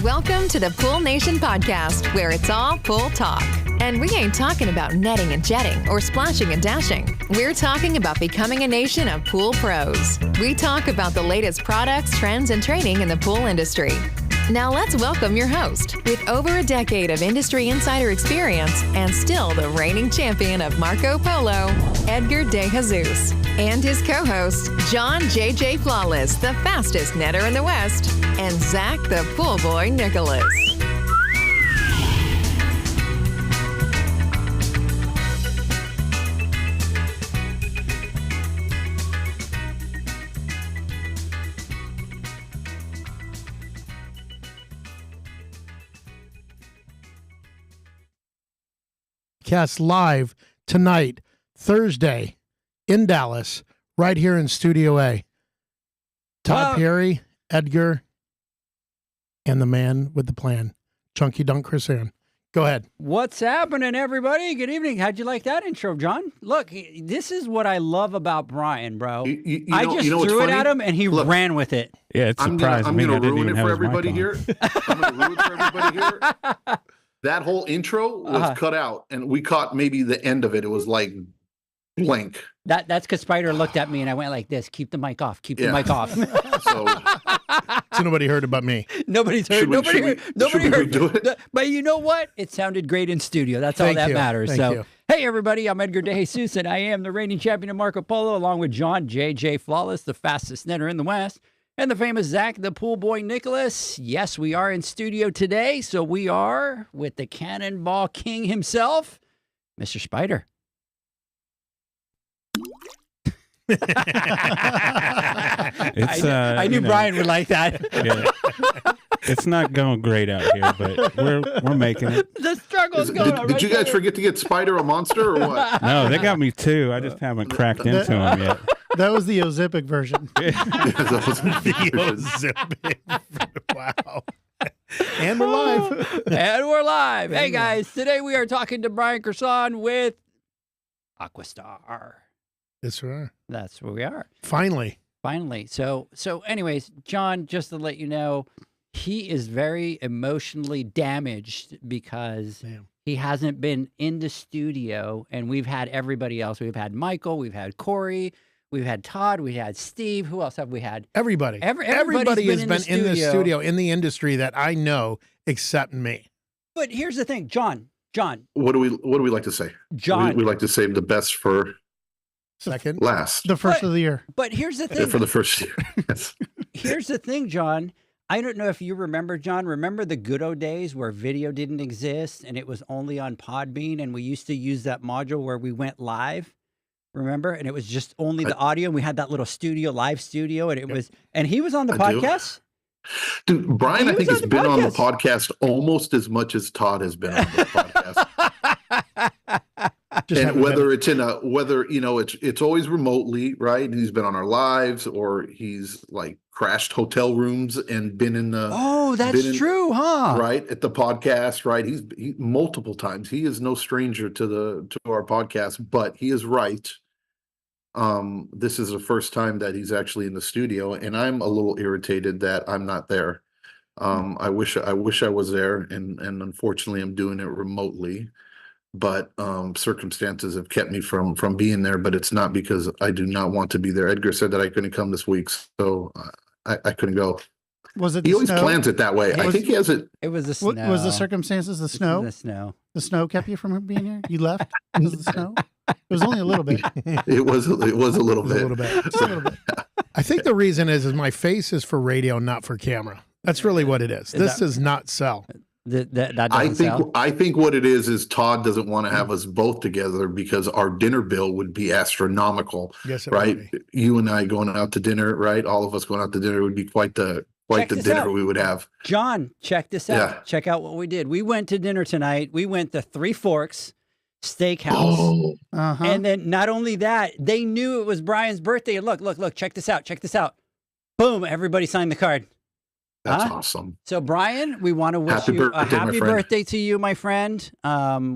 Welcome to the Pool Nation podcast, where it's all pool talk. And we ain't talking about netting and jetting or splashing and dashing. We're talking about becoming a nation of pool pros. We talk about the latest products, trends, and training in the pool industry. Now let's welcome your host, with over a decade of industry insider experience and still the reigning champion of Marco Polo, Edgar De Jesus, and his co-host, John JJ Flawless, the fastest netter in the West, and Zach the Pool Boy Nicholas. Cast live tonight, Thursday, in Dallas, right here in Studio A. Todd Perry, Edgar, and the man with the plan, Chunky Dunk Chris Aaron. Go ahead. What's happening, everybody? Good evening. How'd you like that intro, John? Look, this is what I love about Brian, bro. I just threw it at him, and he ran with it. Yeah, it's surprising. I'm going to ruin it for everybody here. I'm going to ruin it for everybody here. That whole intro was cut out, and we caught maybe the end of it. It was like blank. That's because Spider looked at me, and I went like this: "Keep the mic off. Keep the mic off." So nobody heard about me. Nobody's heard. Nobody heard. Do it? But you know what? It sounded great in studio. That's all that matters. Thank you. Hey, everybody, I'm Edgar De Jesus, and I am the reigning champion of Marco Polo, along with John JJ Flawless, the fastest netter in the West, and the famous Zach, the Pool Boy Nicholas. Yes, we are in studio today, so we are with the Cannonball King himself, Mr. Spider. I knew Brian would like that. Yeah. It's not going great out here, but we're making it. The struggle's going on. Did you guys forget to get Spider a monster or what? No, they got me too. I just haven't cracked into him yet. That was the Ozipic version. Ozempic. Wow. And we're live. And we're live. Hey, guys. Today we are talking to Brian Kerson with Aquastar. That's right. That's where we are. Finally. So anyways, John, just to let you know, he is very emotionally damaged because he hasn't been in the studio, and we've had everybody else. We've had Michael, we've had Corey, we've had Todd, we had Steve. Who else have we had? Everybody. Everybody has been in the studio, in the industry that I know, except me. But here's the thing, John. What do we like to say? John. We like to save the best for second, last. The first of the year. But here's the thing. For the first year. Yes. Here's the thing, John. I don't know if you remember, John. Remember the good old days where video didn't exist and it was only on Podbean, and we used to use that module where we went live. Remember? And it was just only the audio, and we had that little live studio, and it was, and he was on the podcast. Dude, Brian, I think has been on the podcast almost as much as Todd has been on the podcast. And whether it's always remotely, right? He's been on our lives, or he's like crashed hotel rooms and been in the true, huh? Right, at the podcast, right? He multiple times. He is no stranger to our podcast, but he is right. This is the first time that he's actually in the studio, and I'm a little irritated that I'm not there. I wish I was there, and unfortunately I'm doing it remotely. But circumstances have kept me from being there, but it's not because I do not want to be there. Edgar said that I couldn't come this week, so I couldn't go. Was it? He always plans it that way. I think he has it. It was the snow. Was the circumstances the snow? The snow. The snow kept you from being here? You left because of the snow? It was only a little bit. It was a little bit. Just a little bit. I think the reason is my face is for radio, not for camera. That's really what it is. This does not sell. I think what it is Todd doesn't want to have us both together because our dinner bill would be astronomical. Yes, right. You and I going out to dinner, right? All of us going out to dinner would be quite the dinner we would have. John, check this out. Yeah. Check out what we did. We went to dinner tonight. We went to Three Forks Steakhouse. And then not only that, they knew it was Brian's birthday. And look, check this out. Boom, everybody signed the card. That's awesome. So, Brian, we want to wish you a happy birthday to you, my friend.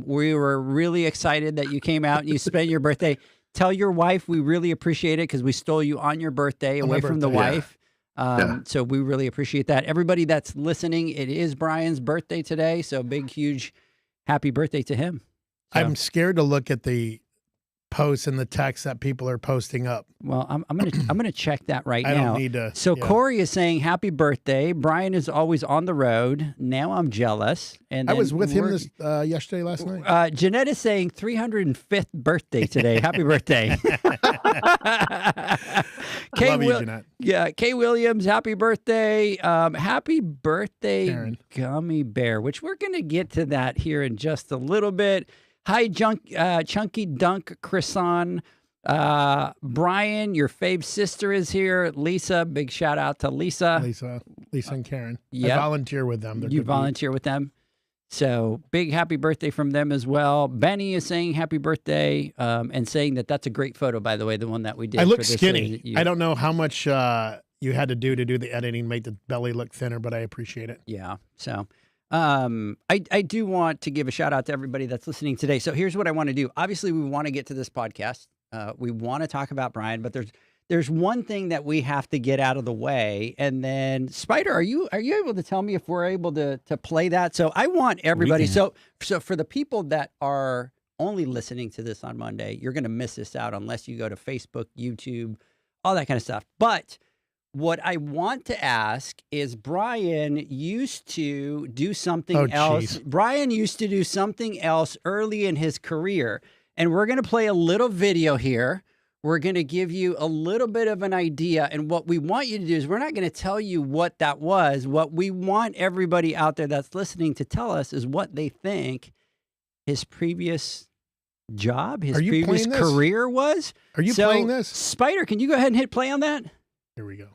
We were really excited that you came out and you spent your birthday. Tell your wife we really appreciate it because we stole you on your birthday away from the wife. So we really appreciate that. Everybody that's listening, it is Brian's birthday today. So big, huge happy birthday to him. So, I'm scared to look at the posts and the text that people are posting up. well, I'm gonna check that right I now. don't need to. So yeah. Corey is saying happy birthday. Brian is always on the road. Now I'm jealous. And I then was with him we're- yesterday, last night. Jeanette is saying 305th birthday today. Happy birthday. Love you, Jeanette. Yeah, Kay Williams, happy birthday. Happy birthday, Karen. Gummy Bear, which we're going to get to that here in just a little bit. Hi, Chunky Dunk Croissant. Brian, your fave sister is here. Lisa, big shout out to Lisa. Lisa and Karen. Yep. I volunteer with them. They're You good volunteer with them. So big happy birthday from them as well. Benny is saying happy birthday and saying that that's a great photo, by the way, the one that we did. I look for this skinny. you- I don't know how much you had to do the editing, make the belly look thinner, but I appreciate it. Yeah. So I do want to give a shout out to everybody that's listening today. So here's what I want to do. Obviously, we want to get to this podcast. We want to talk about Brian, but there's one thing that we have to get out of the way. And then Spider, are you able to tell me if we're able to play that? So I want everybody. can. So for the people that are only listening to this on Monday, you're going to miss this out unless you go to Facebook, YouTube, all that kind of stuff. But what I want to ask is Brian used to do something else. geez. Brian used to do something else early in his career. And we're going to play a little video here. We're going to give you a little bit of an idea. And what we want you to do is we're not going to tell you what that was. What we want everybody out there that's listening to tell us is what they think his previous job, his Are you previous playing this? career was. Are you So, playing this? Spider, can you go ahead and hit play on that? Here we go.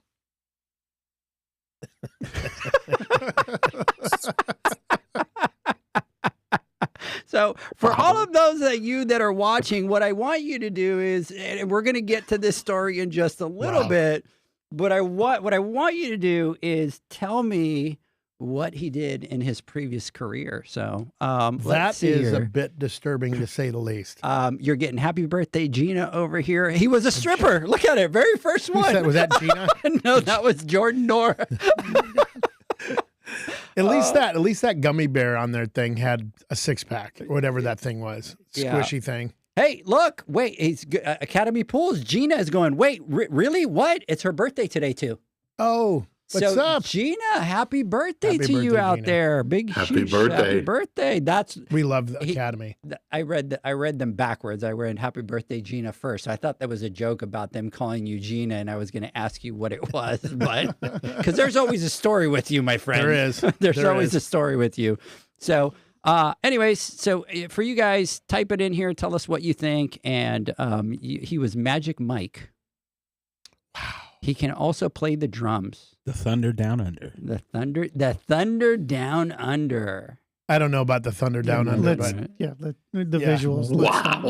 So for all of those that are watching, what I want you to do is, and we're going to get to this story in just a little Wow. bit, but what I want you to do is tell me what he did in his previous career. So let's That see is a here. bit disturbing to say the least. You're getting happy birthday, Gina, over here. He was a stripper. Look at it, very first Who one. said- was that Gina? No, that was Jordan Nora. At least that gummy bear on their thing had a 6-pack, or whatever that thing was. Yeah. Squishy thing. Hey, look, wait, he's Academy Pools. Gina is going, wait, really? What? It's her birthday today, too. Oh, what's so, up? Gina, happy birthday Happy to you birthday, out Gina. there. Big Happy huge birthday. happy birthday. That's We love the He- Academy. I read them backwards. I read happy birthday, Gina, first. I thought that was a joke about them calling you Gina, and I was going to ask you what it was, but because there's always a story with you, my friend. There is. There's There always is. a story with you. So, anyways, so for you guys, type it in here. Tell us what you think. And he was Magic Mike. Wow. He can also play the drums. The Thunder Down Under. The Thunder Down Under. I don't know about the Thunder Down Under, Let's, but yeah, the Yeah. visuals. Wow.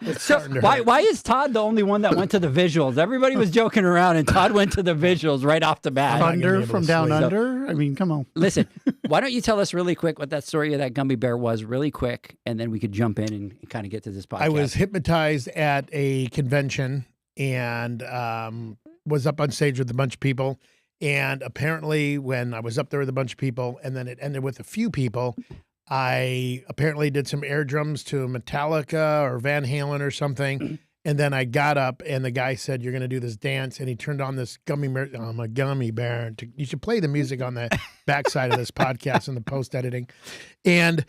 it's So starting to why hurt. why is Todd the only one that went to the visuals? Everybody was joking around, and Todd went to the visuals right off the bat. not gonna be Thunder able from to down sleep. under. I mean, come on. Listen, why don't you tell us really quick what that story of that gummy bear was, really quick, and then we could jump in and kind of get to this podcast. I was hypnotized at a convention and was up on stage with a bunch of people. And apparently, when I was up there with a bunch of people, and then it ended with a few people, I apparently did some air drums to Metallica or Van Halen or something. And then I got up, and the guy said, "You're going to do this dance." And he turned on this gummy bear. I'm a gummy bear. You should play the music on the backside of this podcast in the post editing. And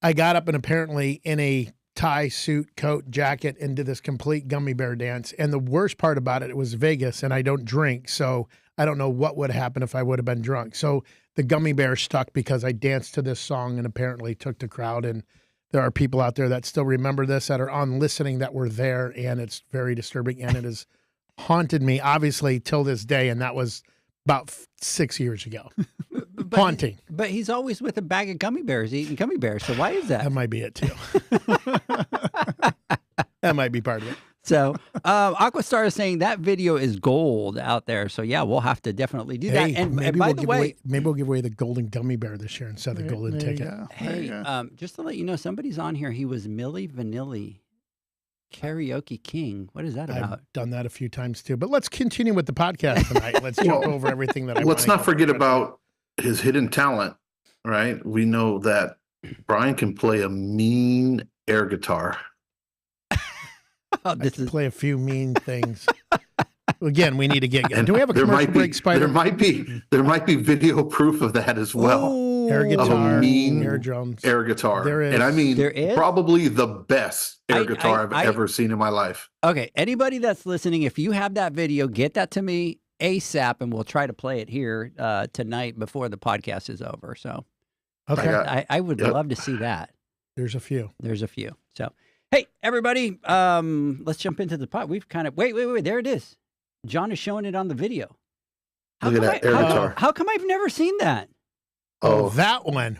I got up and apparently in a tie, suit, coat, jacket into this complete gummy bear dance. And the worst part about it was Vegas, and I don't drink, so I don't know what would happen if I would have been drunk. So the gummy bear stuck because I danced to this song and apparently took the crowd. And there are people out there that still remember this, that are on listening, that were there, and it's very disturbing, and it has haunted me, obviously, till this day, and that was about 6 years ago. Haunting. But he's always with a bag of gummy bears, eating gummy bears. So why is that? That might be it, too. That might be part of it. So Aquastar is saying that video is gold out there. So yeah, we'll have to definitely do that. Hey, And maybe by we'll the give way, away, maybe we'll give away the golden gummy bear this year instead of the golden There you ticket. go. There you hey, go. just to let you know, somebody's on here. He was Milli Vanilli. Karaoke King. What is that about? I've done that a few times too. But let's continue with the podcast tonight. Let's jump Well, over everything that I Let's wanna not go forget over. about his hidden talent, right? We know that Brian can play a mean air guitar. Oh, I this can is play a few mean things. Again, we need to get. And Do we have a there commercial might be, break, Spider? there might be video proof of that as well. Air Ooh. guitar, mean air drums. Air guitar. There And I is. mean, There is? probably the best air I- guitar I've I- ever seen in my life. Okay, anybody that's listening, if you have that video, get that to me ASAP, and we'll try to play it here tonight before the podcast is over. So Okay, got- I would Yep. love to see that. there's a few. There's a few. So, hey, everybody, let's jump into the pod. We've kind of wait. There it is. John is showing it on the video. Look at come that air guitar. How come I've never seen that? Oh, Oh, that one.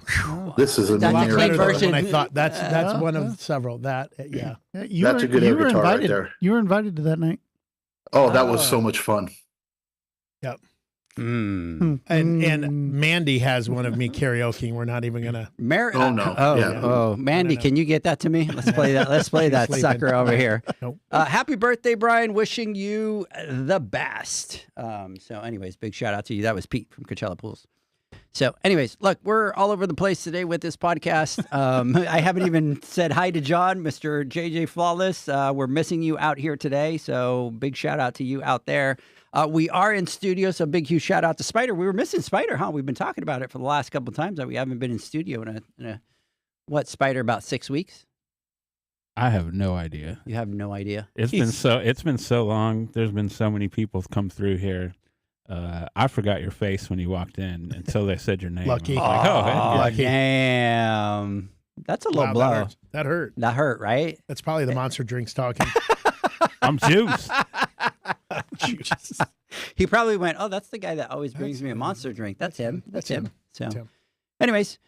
this is a That's A lot a mean great better air than guitar. when I thought. That's Yeah, one yeah. of several. That yeah. Yeah, you That's were, a good you air were guitar right invited. there. You were invited to that night. Oh, that was Oh. so much fun. Mm. And Mandy has one of me karaokeing. We're not even gonna. Oh, no. Oh, Yeah. oh, Mandy, No. can you get that to me? Let's play that. Let's play She's that sleeping. sucker over here. Nope. Happy birthday, Brian! Wishing you the best. So, anyways, big shout out to you. That was Pete from Coachella Pools. So, anyways, look, we're all over the place today with this podcast. I haven't even said hi to John, Mr. JJ Flawless. We're missing you out here today. So, big shout out to you out there. We are in studio, so big, huge shout out to Spider. We were missing Spider, huh? We've been talking about it for the last couple of times that we haven't been in studio in a what, Spider, about 6 weeks? I have no idea. You have no idea. It's been so long. There's been so many people come through here. I forgot your face when you walked in until they said your name. Lucky. I was like, oh, hey, Lucky. Damn. That's a low Wow, blow. that hurt. That hurt, right? That's probably the monster drinks talking. I'm juiced. He probably went, oh, that's the guy that always brings me a monster drink. That's him. That's him. So, That's him. anyways,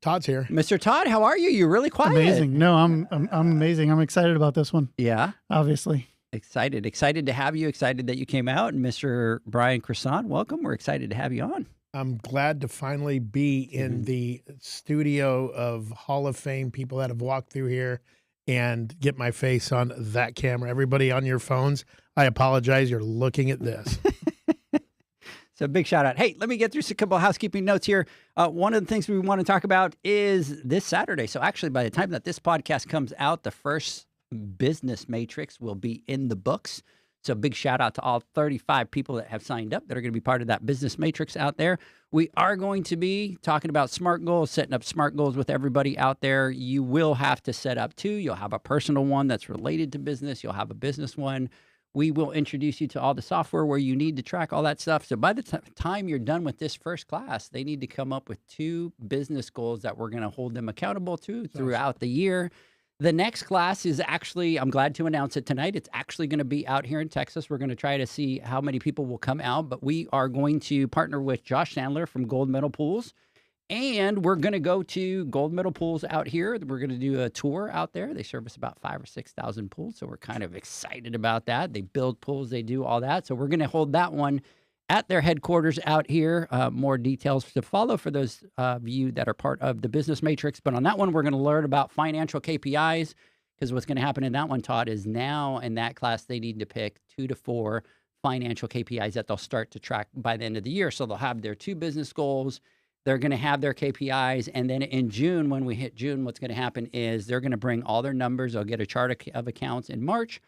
Todd's here. Mr. Todd, how are you? You're really quiet. Amazing. No, I'm amazing. I'm excited about this one. Yeah. Obviously. Excited to have you. Excited that you came out. And Mr. Brian Croissant, welcome. We're excited to have you on. I'm glad to finally be in the studio of Hall of Fame people that have walked through here and get my face on that camera. Everybody on your phones, I apologize. You're looking at this. So big shout out. Hey, let me get through a couple of housekeeping notes here. One of the things we want to talk about is this Saturday. So actually, by the time that this podcast comes out, the first Business Matrix will be in the books. So big shout out to all 35 people that have signed up that are going to be part of that Business Matrix out there. We are going to be talking about SMART goals, setting up SMART goals with everybody out there. You will have to set up two. You'll have a personal one that's related to business. You'll have a business one. We will introduce you to all the software where you need to track all that stuff. So by the time you're done with this first class, they need to come up with 2 business goals that we're going to hold them accountable to throughout the year. The next class is actually, I'm glad to announce it tonight. It's actually going to be out here in Texas. We're going to try to see how many people will come out, but we are going to partner with Josh Sandler from Gold Medal Pools. And we're going to go to Gold Medal Pools out here. We're going to do a tour out there. They service about 5,000 or 6,000 pools. So we're kind of excited about that. They build pools, they do all that. So we're going to hold that one at their headquarters out here. More details to follow for those of you that are part of the Business Matrix. But on that one, we're going to learn about financial KPIs, because what's going to happen in that one, Todd, is now in that class, they need to pick 2 to 4 financial KPIs that they'll start to track by the end of the year. So they'll have their 2 business goals. They're going to have their KPIs. And then in June, when we hit June, what's going to happen is they're going to bring all their numbers. They'll get a chart of accounts in March.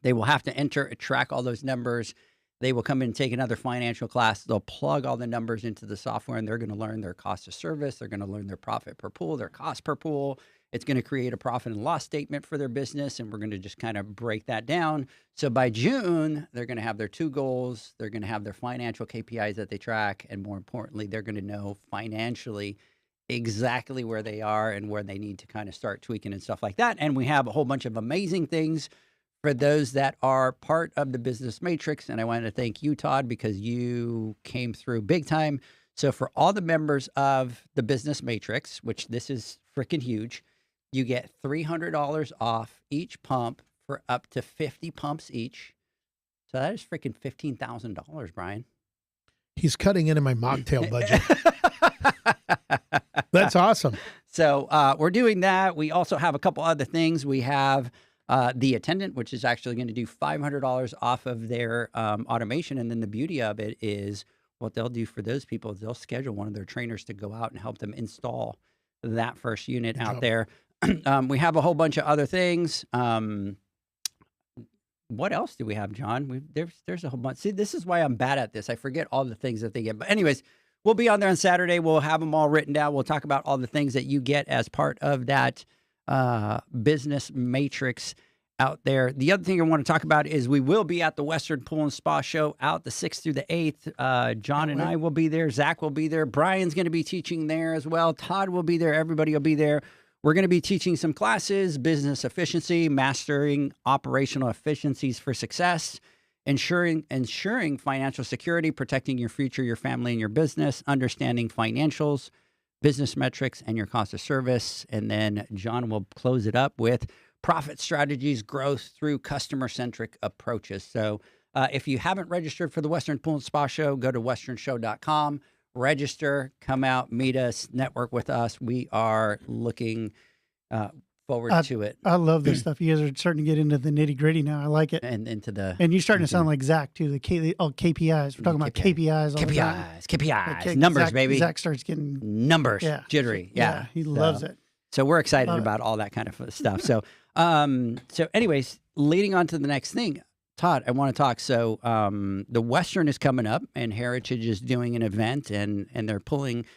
They will have to track all those numbers. They will come in and take another financial class. They'll plug all the numbers into the software, and they're going to learn their cost of service. They're going to learn their profit per pool, their cost per pool. It's going to create a profit and loss statement for their business, and we're going to just kind of break that down. So by June, they're going to have their 2 goals. They're going to have their financial KPIs that they track, and more importantly, they're going to know financially exactly where they are and where they need to kind of start tweaking and stuff like that. And we have a whole bunch of amazing things for those that are part of the Business Matrix. And I want to thank you, Todd, because you came through big time. So for all the members of the Business Matrix, which this is freaking huge, you get $300 off each pump for up to 50 pumps each. So that is freaking $15,000, Brian. He's cutting into my mocktail budget. That's awesome. So we're doing that. We also have a couple other things. We have the Attendant, which is actually going to do $500 off of their automation. And then the beauty of it is what they'll do for those people is they'll schedule one of their trainers to go out and help them install that first unit out there. We have a whole bunch of other things. What else do we have, John? There's a whole bunch. See, this is why I'm bad at this. I forget all the things that they get. But anyways, we'll be on there on Saturday. We'll have them all written down. We'll talk about all the things that you get as part of that business matrix out there. The other thing I want to talk about is we will be at the Western Pool and Spa Show out the 6th through the 8th. John and I will be there. Zach will be there. Brian's going to be teaching there as well. Todd will be there. Everybody will be there. We're going to be teaching some classes: business efficiency, mastering operational efficiencies for success, ensuring financial security, protecting your future, your family, and your business, understanding financials, business metrics, and your cost of service. And then John will close it up with profit strategies, growth through customer-centric approaches. So if you haven't registered for the Western Pool and Spa Show, go to westernshow.com. Register, come out, meet us, network with us. We are looking forward to it. I love this stuff. You guys are starting to get into the nitty gritty now. I like it. And into the And you're starting to sound like Zach too. The KPIs. We're talking about KPIs. All the time. KPIs, numbers, Zach, baby. Zach starts getting Numbers, jittery. Yeah, he loves it. So we're excited about all that kind of stuff. So, anyways, leading on to the next thing. Todd, I want to talk. So the Western is coming up, and Heritage is doing an event, and they're putting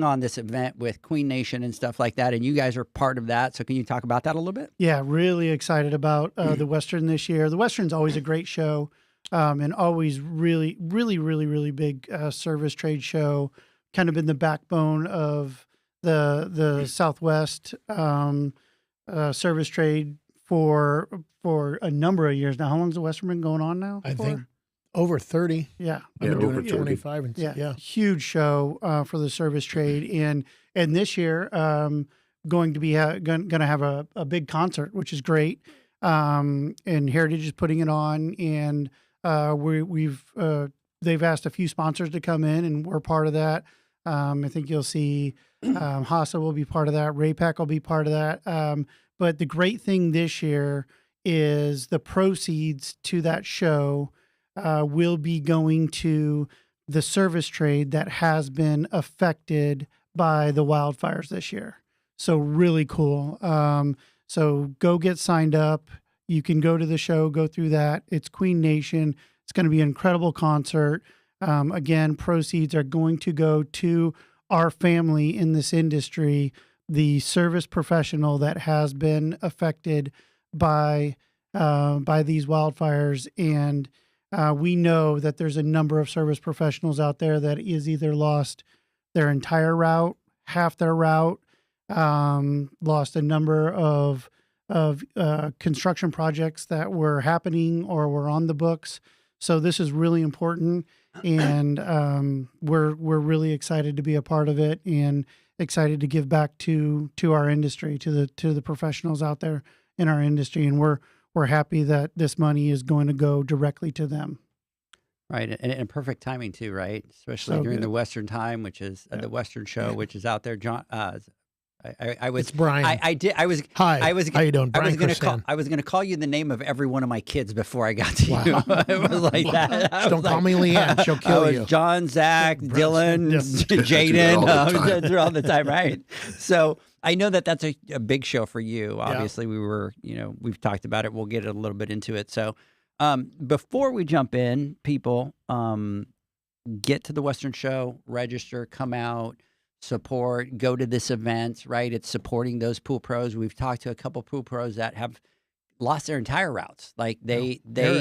on this event with Queen Nation and stuff like that, and you guys are part of that. So can you talk about that a little bit? Yeah, really excited about the Western this year. The Western's always a great show, and always really big service trade show. Kind of been the backbone of the Southwest service trade for a number of years now. How long has the Western been going on now? I think over 30. Yeah. I've been doing over it 30. 25. And yeah. Huge show for the service trade. And this year, going to be going to have a big concert, which is great. And Heritage is putting it on, and they've asked a few sponsors to come in, and we're part of that. I think you'll see Hasa will be part of that. Raypack will be part of that. But the great thing this year is the proceeds to that show will be going to the service trade that has been affected by the wildfires this year. So really cool. So go get signed up. You can go to the show, go through that. It's Queen Nation. It's going to be an incredible concert. Again, proceeds are going to go to our family in this industry, the service professional that has been affected by these wildfires. And we know that there's a number of service professionals out there that is either lost their entire route, half their route, lost a number of construction projects that were happening or were on the books. So this is really important, and we're really excited to be a part of it, and excited to give back to our industry, to the professionals out there in our industry, and we're happy that this money is going to go directly to them. Right, and perfect timing too, right? Especially during the Western time, which is the Western show, which is out there. John, I was. It's Brian. I was. Hi. I was. How you doing, Brian? I was going to call you the name of every one of my kids before I got to you. It was like that. Don't call me Leanne. She'll kill you. John, Zach, Dylan, Jaden. Through all the time, right? So I know that that's a big show for you. Obviously, we've talked about it. We'll get a little bit into it. So before we jump in, people, get to the Western show, register, come out, support, go to this event, right? It's supporting those pool pros. We've talked to a couple pool pros that have lost their entire routes. Like they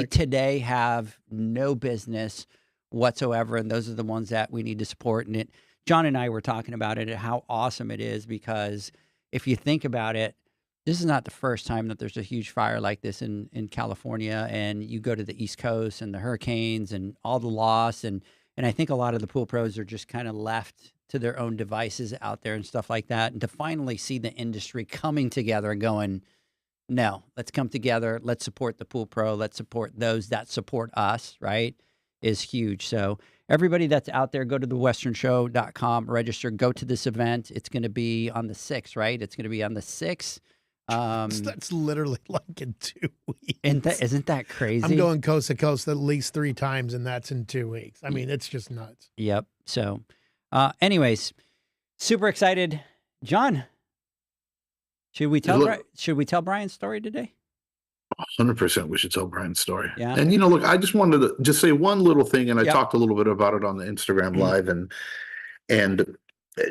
today have no business whatsoever. And those are the ones that we need to support. And John and I were talking about it, how awesome it is, because if you think about it, this is not the first time that there's a huge fire like this in California, and you go to the East Coast and the hurricanes and all the loss. And I think a lot of the pool pros are just kind of left to their own devices out there and stuff like that. And to finally see the industry coming together and going, no, let's come together. Let's support the pool pro. Let's support those that support us, right, is huge. So everybody that's out there, go to thewesternshow.com, register, go to this event. It's going to be on the 6th, right? It's going to be on the 6th. That's literally like in 2 weeks. Isn't that crazy? I'm going coast to coast at least 3 times, and that's in 2 weeks. I mean, it's just nuts. Yep. So, anyways, super excited. John, should we tell Brian's story today? 100% we should tell Brian's story. Yeah. And look, I just wanted to just say one little thing, and I Yep. talked a little bit about it on the Instagram Live, and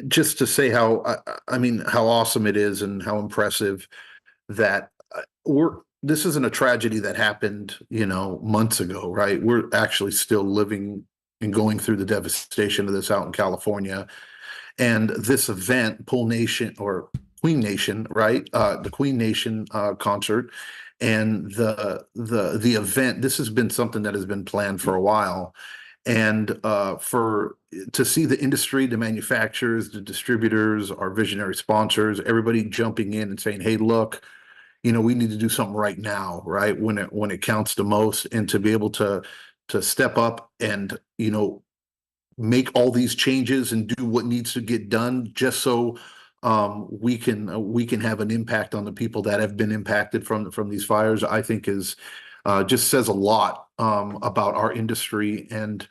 just to say how how awesome it is and how impressive that this isn't a tragedy that happened, months ago, right? We're actually still living and going through the devastation of this out in California. And this event, Pool Nation or Queen Nation, right? The Queen Nation concert. And the event, this has been something that has been planned for a while, and to see the industry, the manufacturers, the distributors, our visionary sponsors, everybody jumping in and saying, "Hey, look, we need to do something right now, right? When it counts the most," and to be able to step up and make all these changes and do what needs to get done, just so we can have an impact on the people that have been impacted from these fires, I think is just says a lot about our industry, and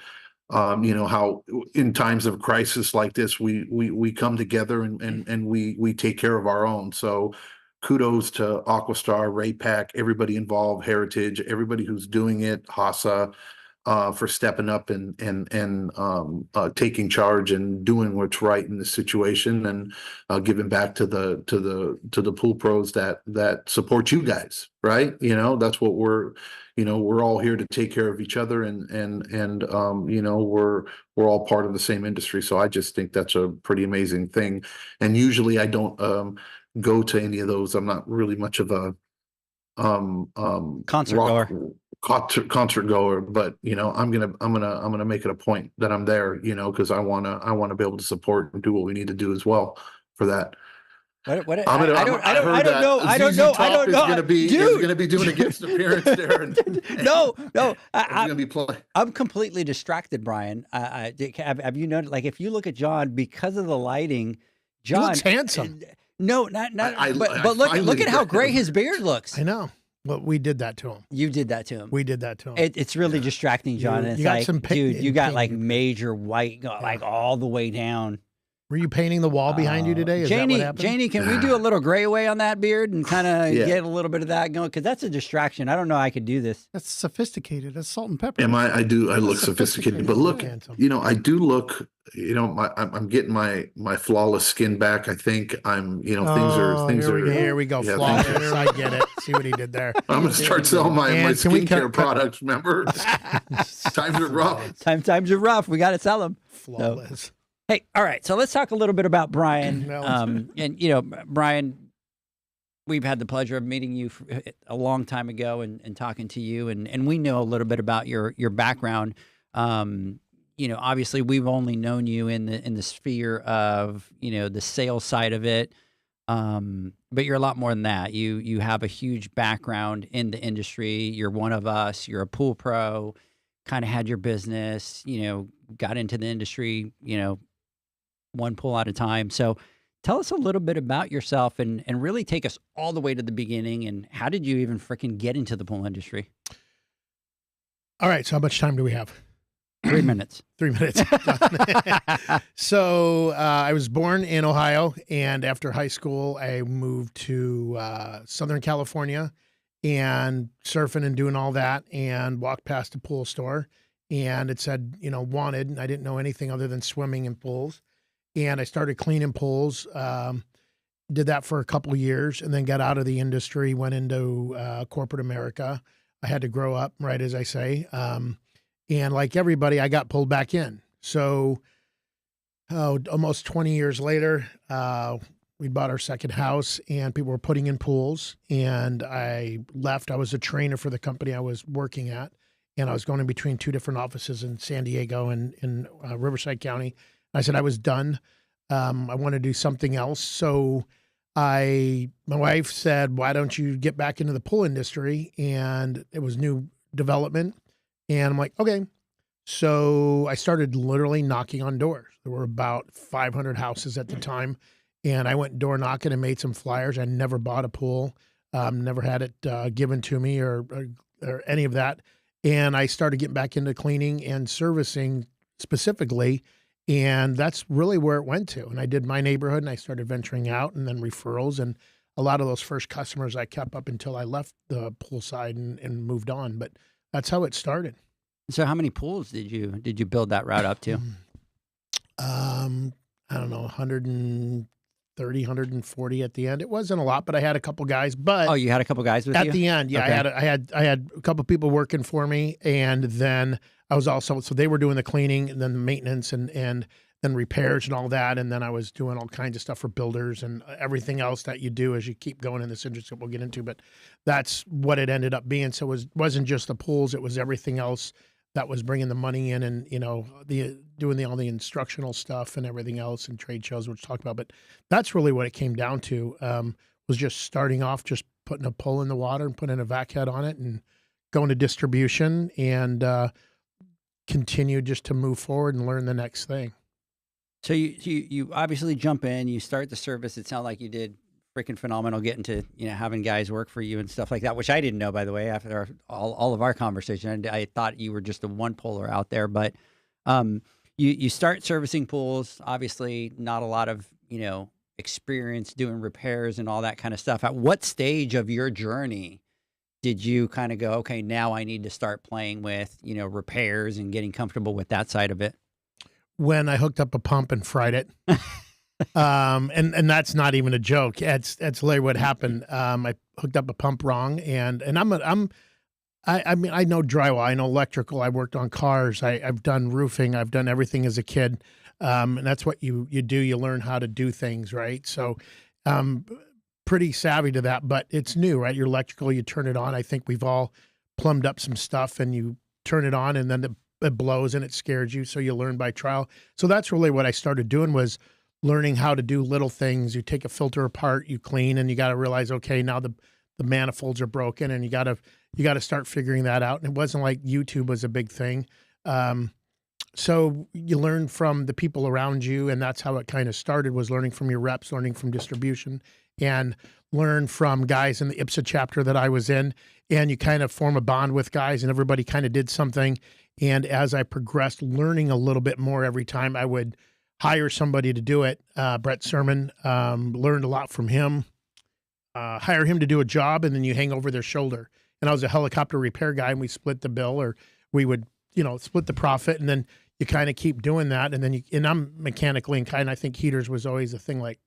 how in times of crisis like this we come together and we take care of our own. So kudos to Aquastar, Raypak, everybody involved, Heritage, everybody who's doing it, HASA, for stepping up and taking charge and doing what's right in this situation, and giving back to the pool pros that support you guys, right? That's what we're all here to take care of each other, and we're all part of the same industry. So I just think that's a pretty amazing thing. And usually I don't go to any of those. I'm not really much of a concert goer. Concert goer, but I'm gonna make it a point that I'm there, because I wanna be able to support and do what we need to do as well for that. I don't know. Is gonna be doing a guest appearance there. And No, gonna be playing. I'm completely distracted, Brian. Have you noticed? Like, if you look at John, because of the lighting, John He looks handsome. No, not. But look at how gray his beard looks. I know. Well, we did that to him. You did that to him. We did that to him. It's really distracting, John. You And it's got like, some dude, you got like paint. major white, like all the way down. Were you painting the wall behind you today? Is that what happened? Janie, can we do a little gray away on that beard and kind of Yeah. get a little bit of that going? Because that's a distraction. I don't know I could do this. That's sophisticated. That's salt and pepper. I look sophisticated, but look, Handsome. I do look, I'm getting my flawless skin back. I think I'm, things are. Here we go. Yeah, Flawless. things I get it. See what he did there. I'm gonna start selling my And can we skincare cut- products. Remember, times are rough. Times are rough. We got to sell them. Flawless. Hey, all right. So let's talk a little bit about Brian. No. And Brian, we've had the pleasure of meeting you a long time ago and talking to you, and we know a little bit about your background. Obviously we've only known you in the sphere of the sales side of it, but you're a lot more than that. You have a huge background in the industry. You're one of us. You're a pool pro. Kind of had your business. Got into the industry. One pool at a time. So tell us a little bit about yourself and really take us all the way to the beginning. And how did you even freaking get into the pool industry? All right. So how much time do we have? 3 minutes. 3 minutes. So I was born in Ohio, and after high school, I moved to Southern California and surfing and doing all that, and walked past a pool store, and it said, wanted, and I didn't know anything other than swimming in pools. And I started cleaning pools, did that for a couple of years, and then got out of the industry, went into corporate America. I had to grow up, right, as I say. And like everybody, I got pulled back in. So almost 20 years later, we bought our second house, and people were putting in pools. And I left. I was a trainer for the company I was working at, and I was going in between 2 different offices in San Diego and in Riverside County. I said I was done. I want to do something else. So my wife said, why don't you get back into the pool industry? And it was new development. And I'm like, okay. So I started literally knocking on doors. There were about 500 houses at the time, and I went door knocking and made some flyers. I never bought a pool, never had it given to me or any of that. And I started getting back into cleaning and servicing specifically, and that's really where it went to. And I did my neighborhood, and I started venturing out, and then referrals, and a lot of those first customers I kept up until I left the pool side and moved on. But that's how it started. So how many pools did you build that route up to? I don't know, 130, 140 at the end. It wasn't a lot, but I had a couple guys. But Oh, you had a couple guys with you? at the end, yeah, Okay. I had a couple people working for me, and then I was also, so they were doing the cleaning and then the maintenance and then repairs and all that, and then I was doing all kinds of stuff for builders and everything else that you do as you keep going in this industry that we'll get into. But that's what it ended up being. So wasn't just the pools; it was everything else that was bringing the money in, and doing all the instructional stuff and everything else and trade shows, which we talked about. But that's really what it came down to. Was just starting off, just putting a pole in the water and putting a vac head on it and going to distribution and continue just to move forward and learn the next thing. So you obviously jump in, you start the service. It sounded like you did freaking phenomenal getting to, having guys work for you and stuff like that, which I didn't know, by the way, after all of our conversation. I thought you were just a one poler out there, but you start servicing pools, obviously not a lot of, experience doing repairs and all that kind of stuff. At what stage of your journey did you kind of go, okay, now I need to start playing with, repairs and getting comfortable with that side of it? When I hooked up a pump and fried it. And that's not even a joke. That's literally what happened. I hooked up a pump wrong, and I mean, I know drywall, I know electrical. I worked on cars. I've done roofing. I've done everything as a kid. And that's what you do. You learn how to do things, right? So, pretty savvy to that, but it's new, right? Your electrical, you turn it on. I think we've all plumbed up some stuff, and you turn it on, and then it blows and it scares you. So you learn by trial. So that's really what I started doing, was learning how to do little things. You take a filter apart, you clean, and you got to realize, okay, now the manifolds are broken, and you got to start figuring that out. And it wasn't like YouTube was a big thing. So you learn from the people around you, and that's how it kind of started, was learning from your reps, learning from distribution, and learn from guys in the IPSA chapter that I was in. And you kind of form a bond with guys, and everybody kind of did something. And as I progressed, learning a little bit more every time, I would hire somebody to do it. Brett Sermon, learned a lot from him. Hire him to do a job, and then you hang over their shoulder. And I was a helicopter repair guy, and we split the bill, or we would, split the profit, and then you kind of keep doing that. And then and I'm mechanically inclined. I think heaters was always a thing like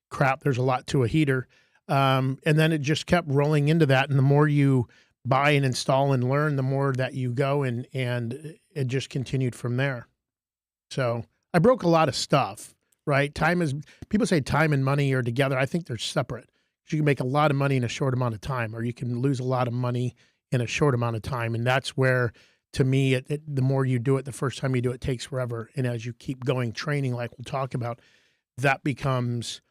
crap. There's a lot to a heater. And then it just kept rolling into that. And the more you buy and install and learn, the more that you go, and it just continued from there. So I broke a lot of stuff, right? People say time and money are together. I think they're separate. You can make a lot of money in a short amount of time, or you can lose a lot of money in a short amount of time. And that's where, to me, the more you do it, the first time you do it takes forever. And as you keep going, training, like we'll talk about, that becomes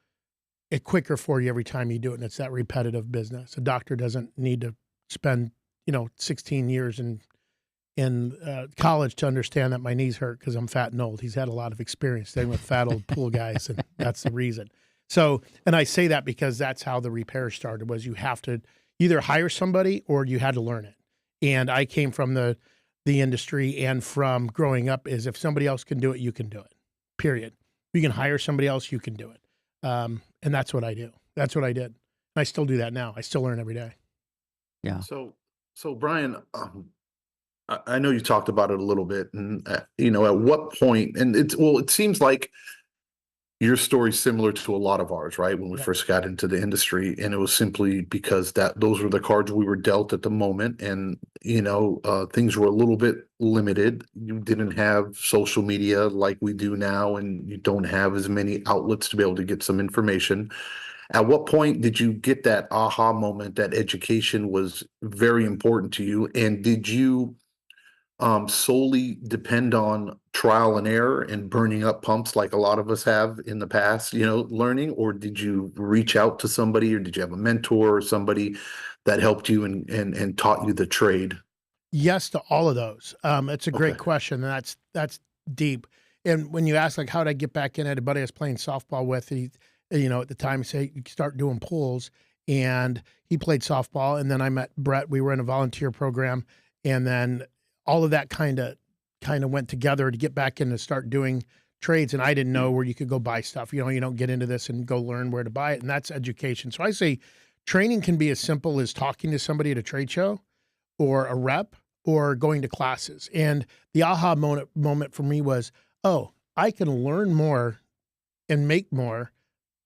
quicker for you every time you do it. And it's that repetitive business. A doctor doesn't need to spend, 16 years in college to understand that my knees hurt because I'm fat and old. He's had a lot of experience staying with fat old pool guys, and that's the reason. So, and I say that because that's how the repair started, was you have to either hire somebody or you had to learn it. And I came from the industry, and from growing up, is if somebody else can do it, you can do it, period. You can hire somebody else, you can do it. And that's what I do. That's what I did. And I still do that now. I still learn every day. Yeah. So Brian, I know you talked about it a little bit, and at what point, and it seems like your story's similar to a lot of ours, right? When we first got into the industry, and it was simply because those were the cards we were dealt at the moment, and things were a little bit limited. You didn't have social media like we do now, and you don't have as many outlets to be able to get some information. At what point did you get that aha moment that education was very important to you? And did you solely depend on trial and error and burning up pumps like a lot of us have in the past, learning? Or did you reach out to somebody, or did you have a mentor or somebody that helped you and taught you the trade? Yes to all of those. It's a great Okay. question, and that's deep. And when you ask like how did I get back in, I had a buddy I was playing softball with. He, at the time, he said you start doing pools, and he played softball. And then I met Brett. We were in a volunteer program, and then all of that kind of went together to get back in to start doing trades. And I didn't know where you could go buy stuff. You don't get into this and go learn where to buy it, and that's education. So I say training can be as simple as talking to somebody at a trade show, or a rep, or going to classes. And the aha moment for me was, oh, I can learn more and make more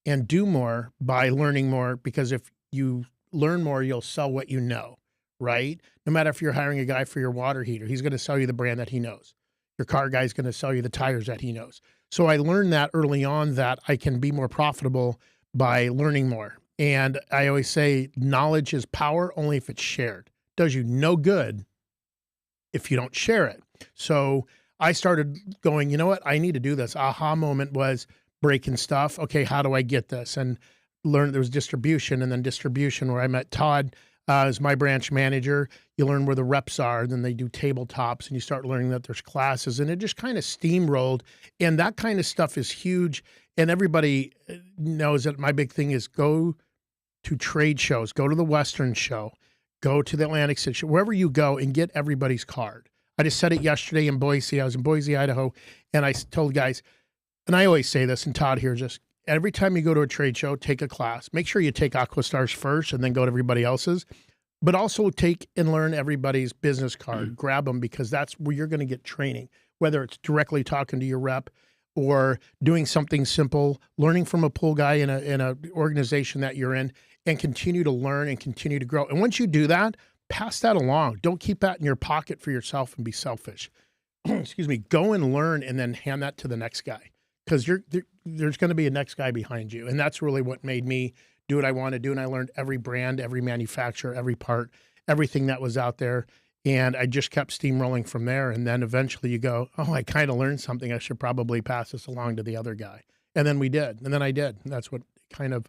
and do more by learning more, because if you learn more, you'll sell what you know, right? No matter if you're hiring a guy for your water heater, he's going to sell you the brand that he knows. Your car guy's going to sell you the tires that he knows. So I learned that early on, that I can be more profitable by learning more. And I always say knowledge is power only if it's shared. Does you no good if you don't share it. So I started going, you know what? I need to do this. Aha moment was breaking stuff. Okay, how do I get this? And learn there was distribution, and then distribution where I met Todd as my branch manager. You learn where the reps are, then they do tabletops, and you start learning that there's classes, and it just kind of steamrolled. And that kind of stuff is huge. And everybody knows that my big thing is go to trade shows, go to the Western show, go to the Atlantic City show, wherever you go, and get everybody's card. I just said it yesterday in Boise. I was in Boise, Idaho, and I told guys, and I always say this, and Todd here, just every time you go to a trade show, take a class. Make sure you take Aquastars first and then go to everybody else's, but also take and learn everybody's business card. Grab them, because that's where you're going to get training, whether it's directly talking to your rep or doing something simple, learning from a pool guy in a organization that you're in, and continue to learn and continue to grow. And once you do that, pass that along. Don't keep that in your pocket for yourself and be selfish. Excuse me. Go and learn, and then hand that to the next guy, because there's going to be a next guy behind you. And that's really what made me do what I want to do. And I learned every brand, every manufacturer, every part, everything that was out there. And I just kept steamrolling from there. And then eventually you go, oh, I kind of learned something. I should probably pass this along to the other guy. And then we did. And then I did. And that's what kind of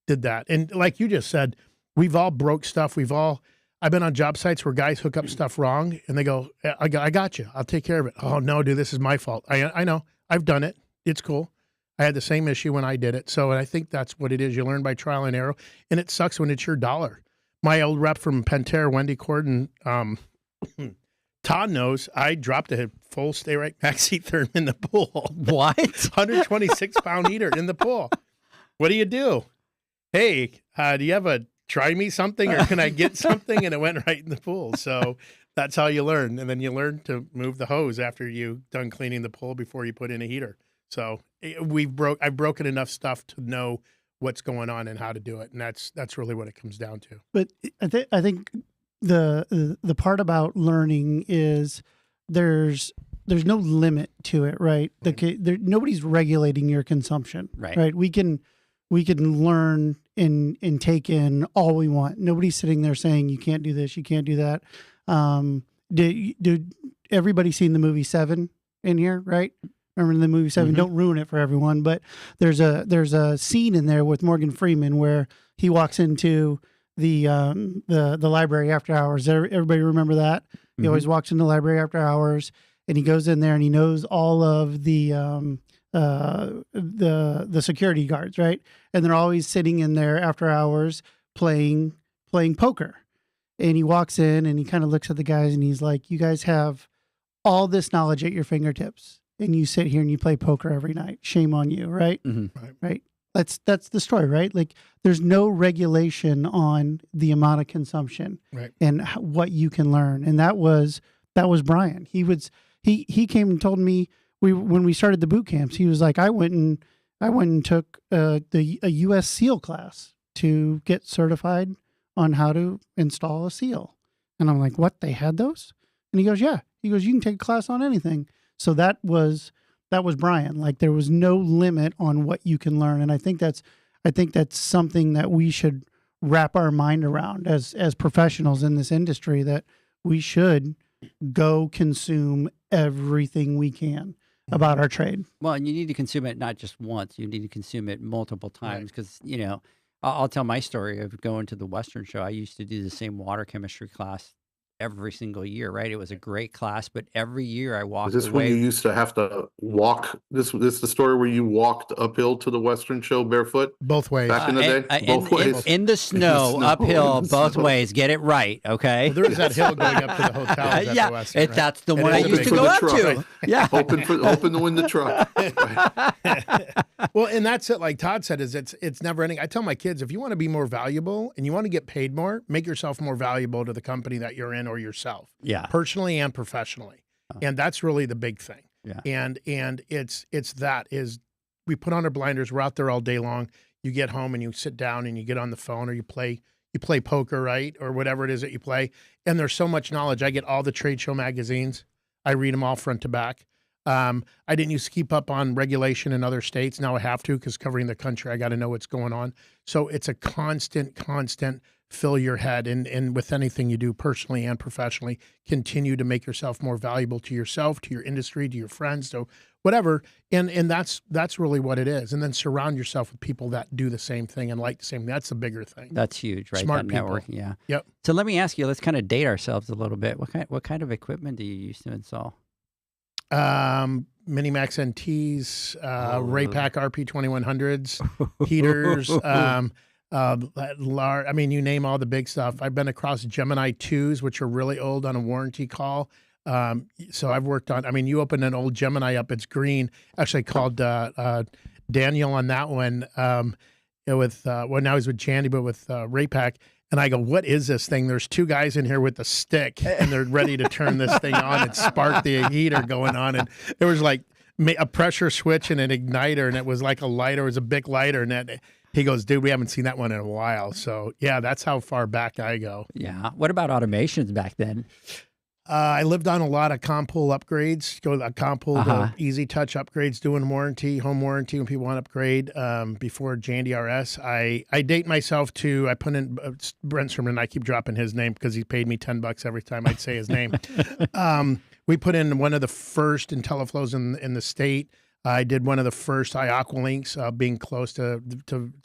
did that. And like you just said, we've all broke stuff. I've been on job sites where guys hook up stuff wrong, and they go, I got you. I'll take care of it. Oh, no, dude, this is my fault. I know. I've done it. It's cool. I had the same issue when I did it. So I think that's what it is. You learn by trial and error, and it sucks when it's your dollar. My old rep from Pentair, Wendy Corden, Todd knows I dropped a full stay right backseat therm in the pool. What? 126-pound heater in the pool. What do you do? Hey, do you have a try me something, or can I get something? And it went right in the pool. So that's how you learn. And then you learn to move the hose after you done cleaning the pool before you put in a heater. So I've broken enough stuff to know what's going on and how to do it. And that's really what it comes down to. But I think the part about learning is there's no limit to it, right? Nobody's regulating your consumption, right? We can learn and take in all we want. Nobody's sitting there saying you can't do this, you can't do that. Did everybody seen the movie Seven in here, right? Remember the movie Seven? Mm-hmm. Don't ruin it for everyone, but there's a scene in there with Morgan Freeman where he walks into the library after hours. Everybody remember that? He always walks into the library after hours, and he goes in there and he knows all of the security guards, right? And they're always sitting in there after hours playing poker. And he walks in and he kind of looks at the guys and he's like, you guys have all this knowledge at your fingertips, and you sit here and you play poker every night. Shame on you, right? Mm-hmm. Right. That's the story, right? Like there's no regulation on the amount of consumption, right, and what you can learn. And that was Brian. He came and told me when we started the boot camps, he was like, I went and took a U.S. SEAL class to get certified on how to install a SEAL. And I'm like, what? They had those? And he goes, yeah. He goes, you can take a class on anything. So that was Brian. Like there was no limit on what you can learn. And I think that's something that we should wrap our mind around as professionals in this industry, that we should go consume everything we can about our trade. Well, and you need to consume it not just once. You need to consume it multiple times, because, I'll tell my story of going to the Western show. I used to do the same water chemistry class every single year, right? It was a great class, but every year I Is walked this when you away. used to have to walk? This the story where you walked uphill to the Western Show barefoot Both ways. back in the day? Both ways. In the snow, snow, uphill, in the both snow. ways. Get it right, okay? Well, there was that hill going up to the hotels at yeah, the Western, right? that's the It one I is a used big to go one. up For the to. truck. Yeah. Hoping to win the truck. Right. Well, and that's it. Like Todd said, is it's never ending. I tell my kids, if you want to be more valuable and you want to get paid more, make yourself more valuable to the company that you're in or yourself, Yeah. personally and professionally. And that's really the big thing. Yeah. And it's that is we put on our blinders. We're out there all day long. You get home and you sit down and you get on the phone or you play poker, right? Or whatever it is that you play. And there's so much knowledge. I get all the trade show magazines. I read them all front to back. I didn't used to keep up on regulation in other states. Now I have to because covering the country, I got to know what's going on. So it's a constant fill your head. And with anything you do personally and professionally, continue to make yourself more valuable to yourself, to your industry, to your friends, to whatever. And that's really what it is. And then surround yourself with people that do the same thing and like the same thing. That's the bigger thing. That's huge, right? Smart that people. networking, yeah. Yep. So let me ask you, let's kind of date ourselves a little bit. What kind of equipment do you used to install? Minimax NTs, Raypak RP 2100s, heaters, I mean, you name all the big stuff. I've been across Gemini 2s, which are really old on a warranty call. So I've worked on, I mean, you open an old Gemini up, it's green. Actually called Daniel on that one with, well, now he's with Jandy, but with Raypak. And I go, what is this thing? There's two guys in here with a stick and they're ready to turn this thing on and spark the heater going on. And there was like a pressure switch and an igniter, and it was like a lighter. It was a big lighter. And he goes, dude, we haven't seen that one in a while. So yeah, that's how far back I go. Yeah. What about automations back then? I lived on a lot of Compool upgrades, go to Compool, the Easy Touch upgrades, doing warranty, home warranty when people want to upgrade. Before Jandy RS, I date myself to, I put in Brent Sermon, and I keep dropping his name because he paid me $10 every time I'd say his name. We put in one of the first IntelliFlows in the state. I did one of the first iAqualinks, being close to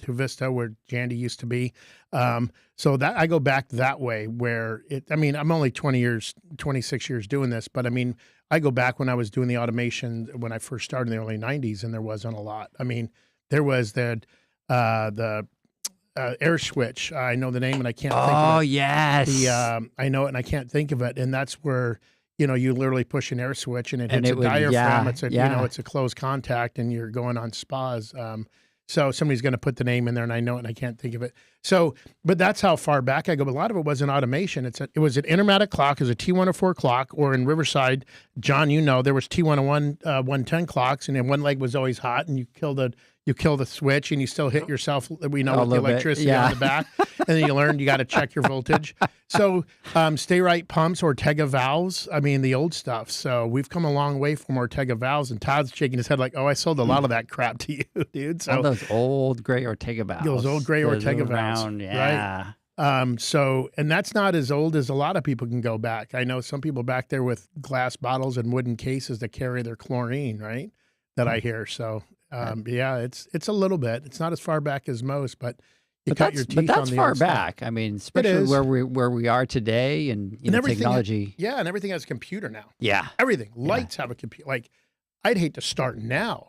Vista, where Jandy used to be. So that I go back that way where I mean, I'm only 26 years doing this, but I mean, I go back when I was doing the automation when I first started in the early 90s, and there wasn't a lot. I mean, there was the air switch. I know the name and I can't think of it. Oh, yes. I know it and I can't think of it. And that's where, you know, you literally push an air switch and it hits a would- diaphragm. yeah, It's a, yeah. you know, it's a closed contact and you're going on spas. So somebody's going to put the name in there and I know it and I can't think of it. So, but that's how far back I go. But a lot of it wasn't automation. It was an Intermatic clock, it was a T104 clock, or in Riverside, John, you know, there was T101, 110 clocks, and then one leg was always hot, and you kill the switch, and you still hit yourself. We know A with the little bit, electricity yeah. on the back, and then you learn you got to check your voltage. So, Stay Right pumps, Ortega valves. I mean, the old stuff. So we've come a long way from Ortega valves, and Todd's shaking his head like, "Oh, I sold a lot of that crap to you, dude." So All those old gray Ortega valves. Those old gray Ortega valves, round, right? yeah. So, and that's not as old as a lot of people can go back. I know some people back there with glass bottles and wooden cases that carry their chlorine, right? That I hear. So, yeah, it's a little bit. It's not as far back as most, but you cut your teeth But that's on the far old stuff. back. I mean, especially is. where we are today, and you know, everything- technology. Yeah, and everything has a computer now. Yeah. Everything. Lights have a computer. Like, I'd hate to start now.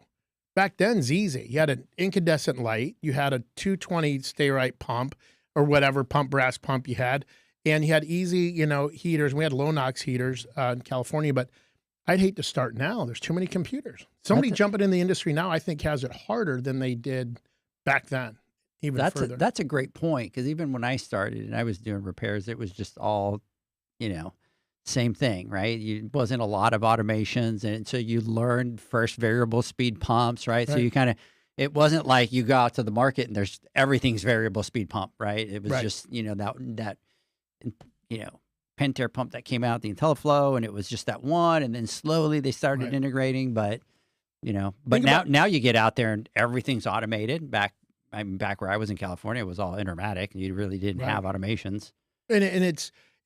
Back then's easy. You had an incandescent light. You had a 220 Stay Right pump or whatever brass pump you had. And you had easy, you know, heaters. We had low NOx heaters in California, but I'd hate to start now. There's too many computers. Somebody jumping in the industry now, I think, has it harder than they did back then, even further. That's a great point, because even when I started and I was doing repairs, it was just all, you know, same thing, right? It wasn't a lot of automations, and so you learned first variable speed pumps, right? So Right. you kind of, it wasn't like you go out to the market and there's everything's variable speed pump, right? It was Right. just, you know, that you know, Pentair pump that came out, the IntelliFlow, and it was just that one, and then slowly they started Right. integrating, but you know, but Think now you get out there and everything's automated. Back where I was in California, it was all Intermatic, and you really didn't Right. have automations. And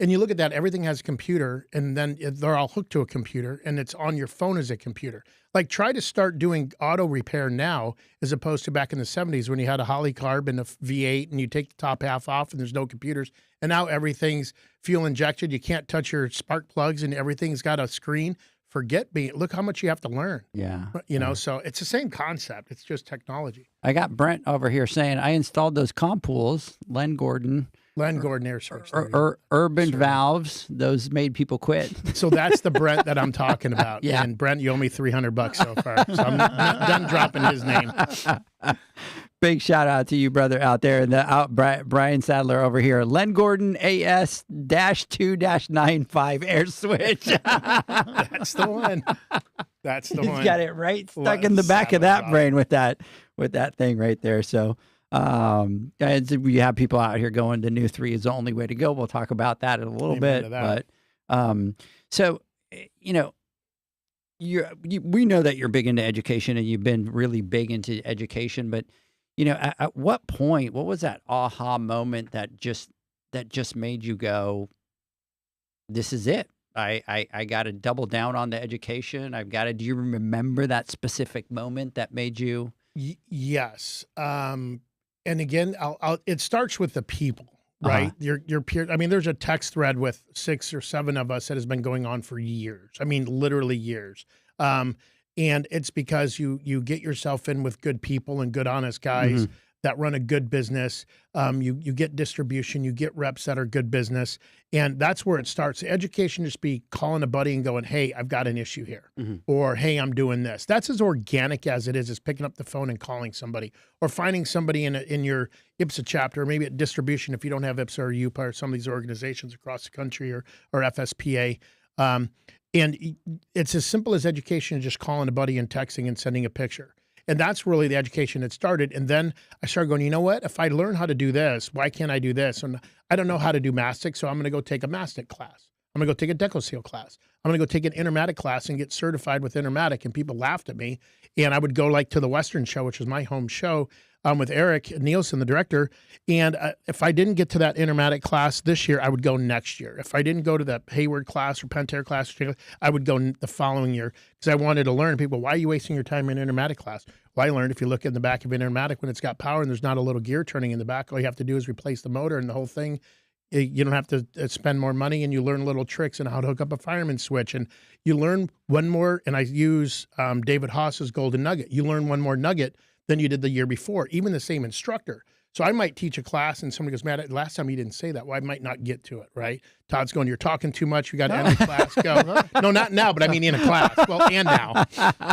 And you look at that, everything has a computer, and then they're all hooked to a computer, and it's on your phone as a computer. Like, try to start doing auto repair now as opposed to back in the 70s when you had a Holley carb and a V8, and you take the top half off, and there's no computers. And now everything's fuel injected. You can't touch your spark plugs, and everything's got a screen. Look how much you have to learn. Yeah. So it's the same concept. It's just technology. I got Brent over here saying I installed those comp pools, Len Gordon Air Source. Urban Valves. Those made people quit. So that's the Brent that I'm talking about. Yeah. And Brent, you owe me $300 so far. So I'm not done dropping his name. Big shout out to you, brother, out there. And Brian Sadler over here. Len Gordon AS-2-95 air switch. That's the one. That's the one. He's got it right stuck in the back of that brain with that thing right there. So and we have people out here going the new 3 is the only way to go. We'll talk about that in a little bit. But so we know that you're big into education and you've been really big into education, but at what point, what was that aha moment that just made you go, this is it? I got to double down on the education. Do you remember that specific moment that made you? Yes. And again, it starts with the people, right? Your peers. I mean, there's a text thread with 6 or 7 of us that has been going on for years. I mean, literally years. And it's because you get yourself in with good people and good, honest guys that run a good business. You get distribution, you get reps that are good business. And that's where it starts. Education just be calling a buddy and going, hey, I've got an issue here. Or, hey, I'm doing this. That's as organic as it is picking up the phone and calling somebody. Or finding somebody in your IPSA chapter, or maybe at distribution if you don't have IPSA or UPA or some of these organizations across the country or FSPA. And it's as simple as education, just calling a buddy and texting and sending a picture. And that's really the education that started. And then I started going, you know what? If I learn how to do this, why can't I do this? And I don't know how to do mastic, so I'm going to go take a mastic class. I'm going to go take a DecoSeal class. I'm going to go take an Intermatic class and get certified with Intermatic. And people laughed at me. And I would go to the Western Show, which was my home show, with Eric Nielsen, the director. And if I didn't get to that Intermatic class this year, I would go next year. If I didn't go to the Hayward class or Pentair class, I would go the following year because I wanted to learn. People, why are you wasting your time in an Intermatic class? Well, I learned if you look in the back of an Intermatic when it's got power and there's not a little gear turning in the back, all you have to do is replace the motor and the whole thing. You don't have to spend more money, and you learn little tricks and how to hook up a fireman switch. And you learn one more, and I use David Haas's Golden Nugget. You learn one more nugget than you did the year before, even the same instructor. So I might teach a class, and somebody goes, Matt, last time you didn't say that. Well, I might not get to it, right? Todd's going, you're talking too much. We got to end the class. Go. No, not now, but I mean in a class. Well, and now.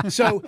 So,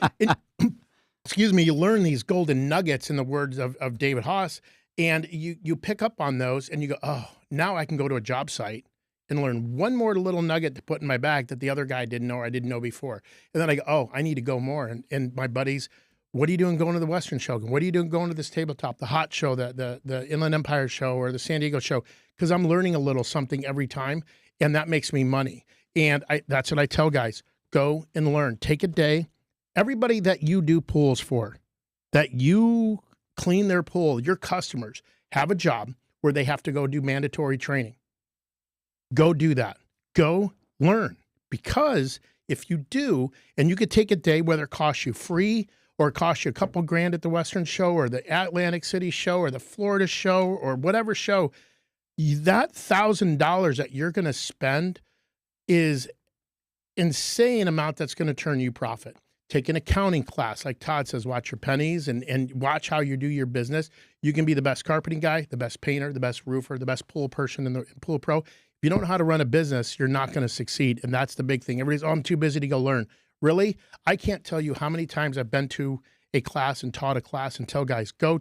excuse me, you learn these golden nuggets in the words of David Haas, and you pick up on those, and you go, oh, now I can go to a job site and learn one more little nugget to put in my bag that the other guy didn't know or I didn't know before. And then I go, oh, I need to go more. And my buddies, what are you doing going to the Western Show? What are you doing going to this tabletop, the Hot Show, the Inland Empire Show, or the San Diego Show? Because I'm learning a little something every time, and that makes me money. And that's what I tell guys. Go and learn. Take a day. Everybody that you do pools for, that you clean their pool, your customers have a job where they have to go do mandatory training. Go do that. Go learn. Because if you do, and you could take a day, whether it costs you free or it costs you a couple grand at the Western Show or the Atlantic City Show or the Florida Show or whatever show, that $1,000 that you're going to spend is insane amount that's going to turn you profit. Take an accounting class, like Todd says, watch your pennies and watch how you do your business. You can be the best carpeting guy, the best painter, the best roofer, the best pool person in the pool pro. If you don't know how to run a business, you're not going to succeed. And that's the big thing. Everybody's, oh, I'm too busy to go learn. Really? I can't tell you how many times I've been to a class and taught a class and tell guys, go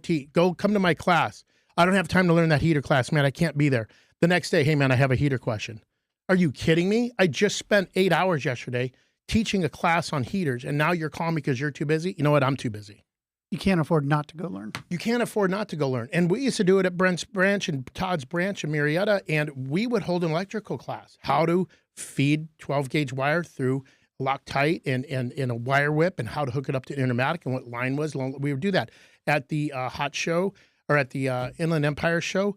come to my class. I don't have time to learn that heater class, man. I can't be there. The next day, hey, man, I have a heater question. Are you kidding me? I just spent 8 hours yesterday teaching a class on heaters, and now you're calling me because you're too busy? You know what? I'm too busy. You can't afford not to go learn. You can't afford not to go learn. And we used to do it at Brent's branch and Todd's branch in Marietta, and we would hold an electrical class, how to feed 12-gauge wire through Loctite and in a wire whip, and how to hook it up to Intermatic and what line was. We would do that. At the Hot Show or at the Inland Empire Show,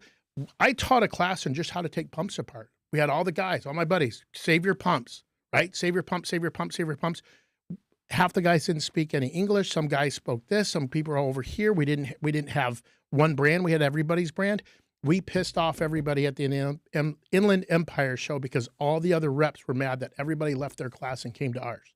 I taught a class on just how to take pumps apart. We had all the guys, all my buddies, save your pumps, right? Save your pumps, save your pumps, save your pumps. Half the guys didn't speak any English. Some guys spoke this. Some people are over here. We didn't have one brand. We had everybody's brand. We pissed off everybody at the Inland Empire show because all the other reps were mad that everybody left their class and came to ours.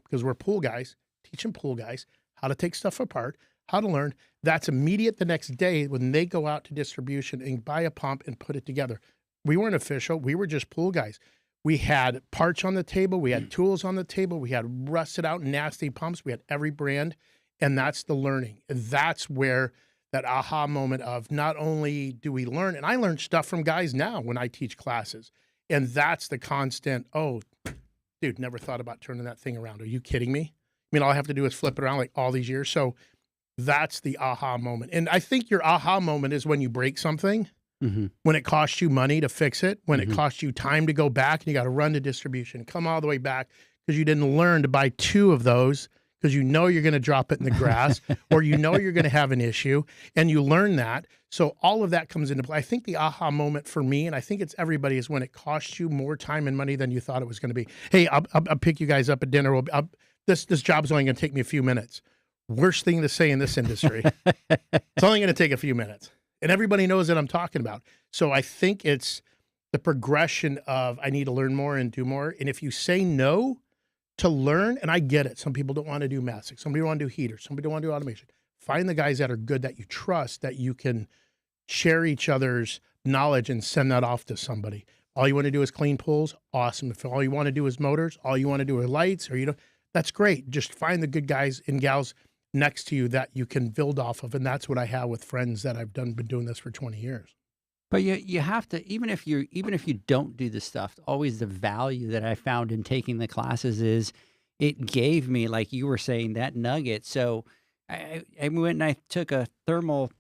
Because we're pool guys, teaching pool guys how to take stuff apart, how to learn. That's immediate the next day when they go out to distribution and buy a pump and put it together. We weren't official. We were just pool guys. We had parts on the table. We had tools on the table. We had rusted out nasty pumps. We had every brand. And that's the learning. And that's where that aha moment of not only do we learn, and I learn stuff from guys now when I teach classes. And that's the constant, oh, dude, never thought about turning that thing around. Are you kidding me? I mean, all I have to do is flip it around like all these years. So that's the aha moment. And I think your aha moment is when you break something, when it costs you money to fix it, when it costs you time to go back and you got to run to distribution, come all the way back because you didn't learn to buy 2 of those because you know you're going to drop it in the grass or you know you're going to have an issue and you learn that. So all of that comes into play. I think the aha moment for me, and I think it's everybody, is when it costs you more time and money than you thought it was going to be. Hey, I'll pick you guys up at dinner. This job's only going to take me a few minutes. Worst thing to say in this industry. It's only going to take a few minutes. And everybody knows that I'm talking about. So I think it's the progression of I need to learn more and do more. And if you say no to learn, and I get it. Some people don't want to do mastic. Somebody want to do heaters. Somebody don't want to do automation. Find the guys that are good, that you trust, that you can share each other's knowledge and send that off to somebody. All you want to do is clean pools. Awesome. If all you want to do is motors, all you want to do are lights, or that's great. Just find the good guys and gals next to you that you can build off of. And that's what I have with friends that I've been doing this for 20 years. But you have to, even if you don't do the stuff, always the value that I found in taking the classes is it gave me, like you were saying, that nugget. So I went and I took a thermal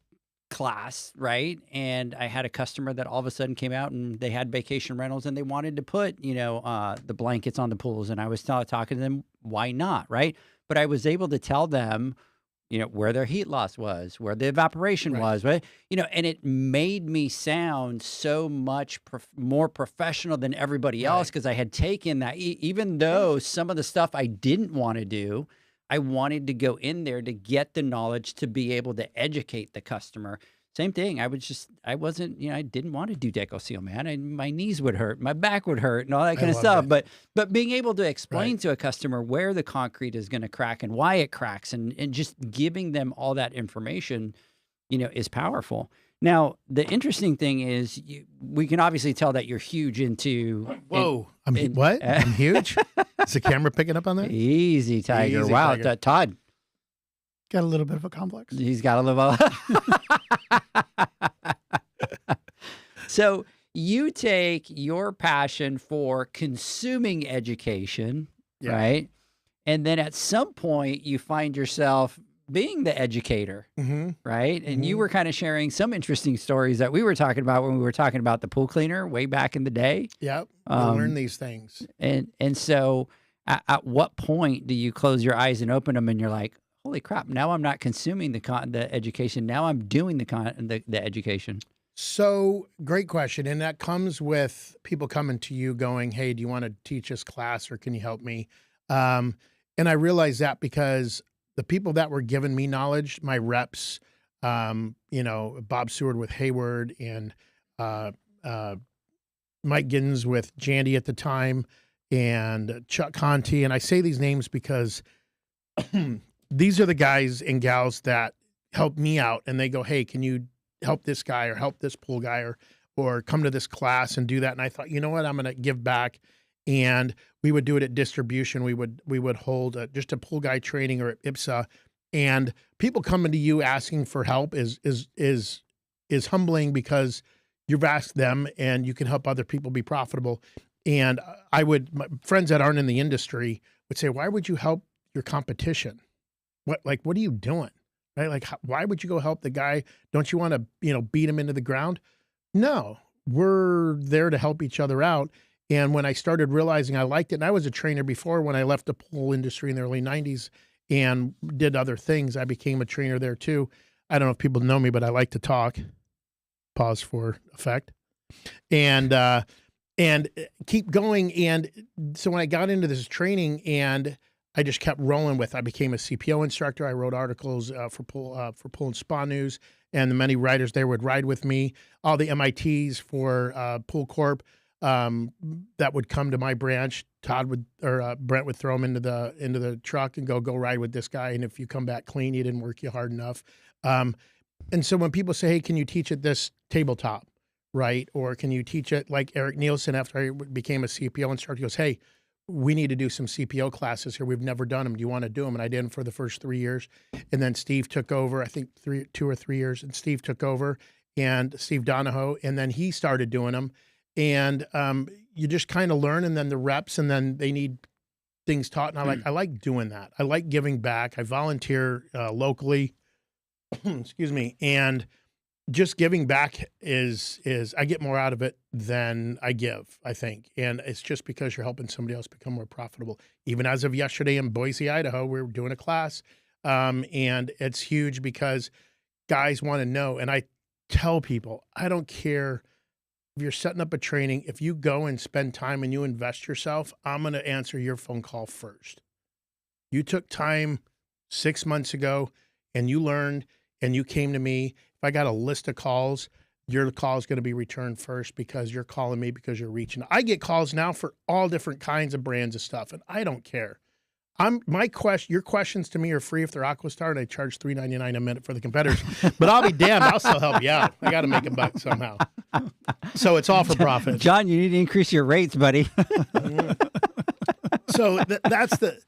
class, right? And I had a customer that all of a sudden came out and they had vacation rentals and they wanted to put, the blankets on the pools. And I was talking to them, why not, right? But I was able to tell them, where their heat loss was, where the evaporation was, right? And it made me sound so much more professional than everybody else because I had taken that, even though some of the stuff I didn't want to do, I wanted to go in there to get the knowledge to be able to educate the customer. Same thing. I didn't want to do Deco Seal, man. My knees would hurt, my back would hurt, and all that kind of stuff. But being able to explain to a customer where the concrete is going to crack and why it cracks, and just giving them all that information, is powerful. Now, the interesting thing is, we can obviously tell that you're huge into. Whoa! I'm huge. Is the camera picking up on that? Easy, Tiger. Easy, wow, Tiger. Todd. Got a little bit of a complex. He's got a little. So you take your passion for consuming education, right? And then at some point you find yourself being the educator, right? And you were kind of sharing some interesting stories that we were talking about when we were talking about the pool cleaner way back in the day. Yep. You learn these things. And so at what point do you close your eyes and open them and you're like, holy crap, now I'm not consuming the education. Now I'm doing the education. So great question. And that comes with people coming to you going, hey, do you want to teach this class or can you help me? And I realized that because the people that were giving me knowledge, my reps, Bob Seward with Hayward and Mike Giddens with Jandy at the time and Chuck Conti. And I say these names because these are the guys and gals that help me out and they go, hey, can you help this guy or help this pool guy or come to this class and do that. And I thought, you know what, I'm going to give back. And we would do it at distribution. We would hold just a pool guy training or at IPSA, and people coming to you asking for help is humbling because you've asked them and you can help other people be profitable. And my friends that aren't in the industry would say, why would you help your competition? What are you doing? Right? Like, why would you go help the guy? Don't you want to, beat him into the ground? No, we're there to help each other out. And when I started realizing I liked it, and I was a trainer before when I left the pool industry in the early 90s and did other things, I became a trainer there too. I don't know if people know me, but I like to talk. Pause for effect. And and keep going. And so when I got into this training and I just kept rolling with, I became a CPO instructor. I wrote articles for Pool and Spa News, and the many writers there would ride with me. All the MITs for Pool Corp that would come to my branch. Brent would throw them into the truck and go ride with this guy. And if you come back clean, you didn't work you hard enough. And so when people say, hey, can you teach at this tabletop, right? Or can you teach it like Eric Nielsen after I became a CPO instructor? He goes, hey, we need to do some CPO classes here. We've never done them. Do you want to do them? And I did them for the first 3 years. And then Steve took over, I think 2 or 3 years. And Steve took over, and Steve Donahoe. And then he started doing them. And you just kind of learn, and then the reps, and then they need things taught. And I like doing that. I like giving back. I volunteer locally. Excuse me. And just giving back is I get more out of it than I give, I think. And it's just because you're helping somebody else become more profitable. Even as of yesterday in Boise, Idaho, we were doing a class. And it's huge because guys want to know. And I tell people, I don't care if you're setting up a training, if you go and spend time and you invest yourself, I'm going to answer your phone call first. You took time 6 months ago and you learned and you came to me. If I got a list of calls, your call is going to be returned first because you're calling me because you're reaching. I get calls now for all different kinds of brands of stuff, and I don't care. Your questions to me are free if they're Aquastar, and I charge $3.99 a minute for the competitors. But I'll be damned, I'll still help you out. I got to make a buck somehow. So it's all for profit. John, you need to increase your rates, buddy. So that's the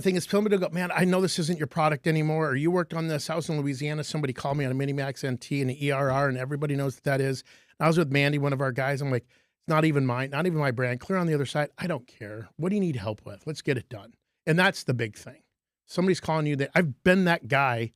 thing. Is somebody will go, man, I know this isn't your product anymore, or you worked on this. I was in Louisiana. Somebody called me on a Minimax NT and the ERR, and everybody knows what that is. I was with Mandy, one of our guys. I'm like, it's not even my brand. Clear on the other side. I don't care. What do you need help with? Let's get it done. And that's the big thing. Somebody's calling you. I've been that guy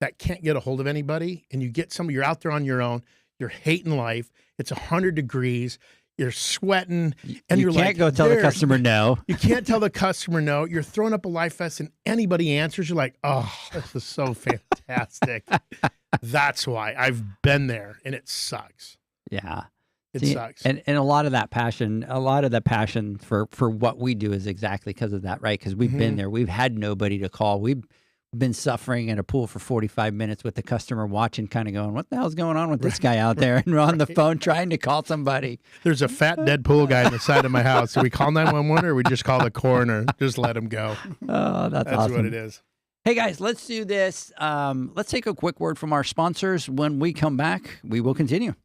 that can't get a hold of anybody, and you're out there on your own. You're hating life. It's 100 degrees. You're sweating, and you're like, you can't go tell the customer no. You can't tell the customer no. You're throwing up a life vest, and anybody answers, you're like, oh, this is so fantastic. That's why I've been there, and it sucks. Yeah. It sucks. And a lot of the passion for what we do is exactly because of that, right? Because we've been there. We've had nobody to call. We've been suffering in a pool for 45 minutes with the customer watching, kind of going, what the hell's going on with this guy out there? And we're on the phone trying to call somebody. There's a fat dead pool guy on the side of my house. Do we call 911 or we just call the coroner? Just let him go. Oh, that's awesome. What it is. Hey, guys, let's do this. Let's take a quick word from our sponsors. When we come back, we will continue.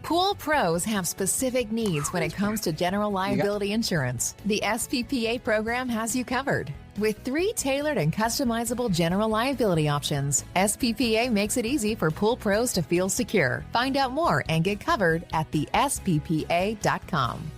Pool pros have specific needs when it comes to general liability insurance. The SPPA program has you covered. With 3 tailored and customizable general liability options, SPPA makes it easy for pool pros to feel secure. Find out more and get covered at thesppa.com.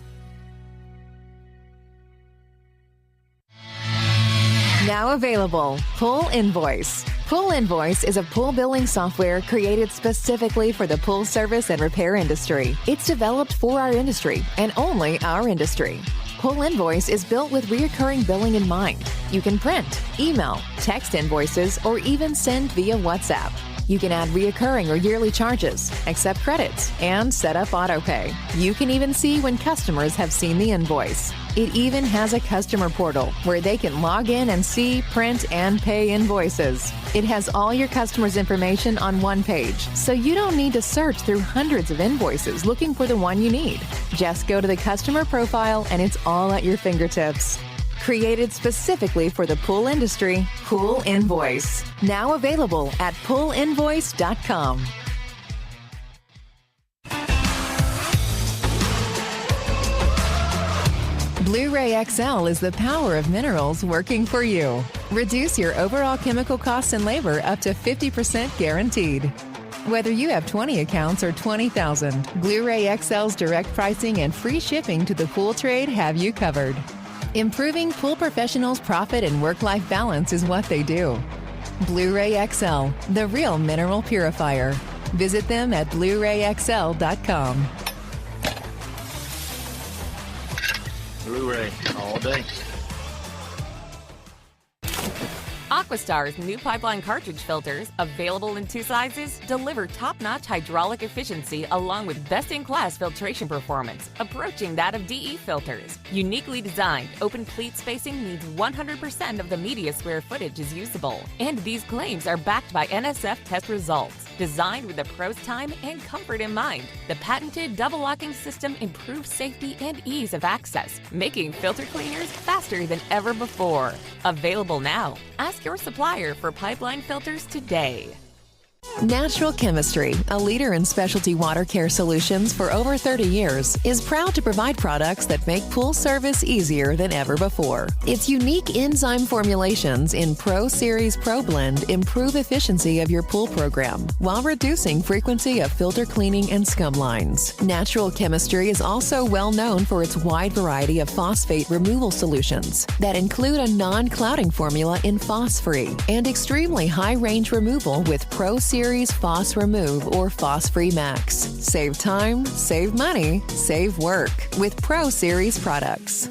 Now available, Pool Invoice. Pool Invoice is a pool billing software created specifically for the pool service and repair industry. It's developed for our industry and only our industry. Pool Invoice is built with recurring billing in mind. You can print, email, text invoices, or even send via WhatsApp. You can add reoccurring or yearly charges, accept credits, and set up autopay. You can even see when customers have seen the invoice. It even has a customer portal where they can log in and see, print, and pay invoices. It has all your customers' information on one page, so you don't need to search through hundreds of invoices looking for the one you need. Just go to the customer profile and it's all at your fingertips. Created specifically for the pool industry, Pool Invoice. Now available at poolinvoice.com. Blu-ray XL is the power of minerals working for you. Reduce your overall chemical costs and labor up to 50% guaranteed. Whether you have 20 accounts or 20,000, Blu-ray XL's direct pricing and free shipping to the pool trade have you covered. Improving pool professionals' profit and work-life balance is what they do. Blu-ray XL, the real mineral purifier. Visit them at BluRayXL.com. Blu-ray all day. Aquastar's new pipeline cartridge filters, available in 2 sizes, deliver top-notch hydraulic efficiency along with best-in-class filtration performance, approaching that of DE filters. Uniquely designed, open pleat spacing means 100% of the media square footage is usable. And these claims are backed by NSF test results. Designed with the pro's time and comfort in mind, the patented double locking system improves safety and ease of access, making filter cleaners faster than ever before. Available now. Ask your supplier for pipeline filters today. Natural Chemistry, a leader in specialty water care solutions for over 30 years, is proud to provide products that make pool service easier than ever before. Its unique enzyme formulations in Pro Series Pro Blend improve efficiency of your pool program while reducing frequency of filter cleaning and scum lines. Natural Chemistry is also well known for its wide variety of phosphate removal solutions that include a non-clouding formula in Phos-Free and extremely high range removal with Pro Series Phos Remove or Phos Free Max. Save time, save money, save work with Pro Series products.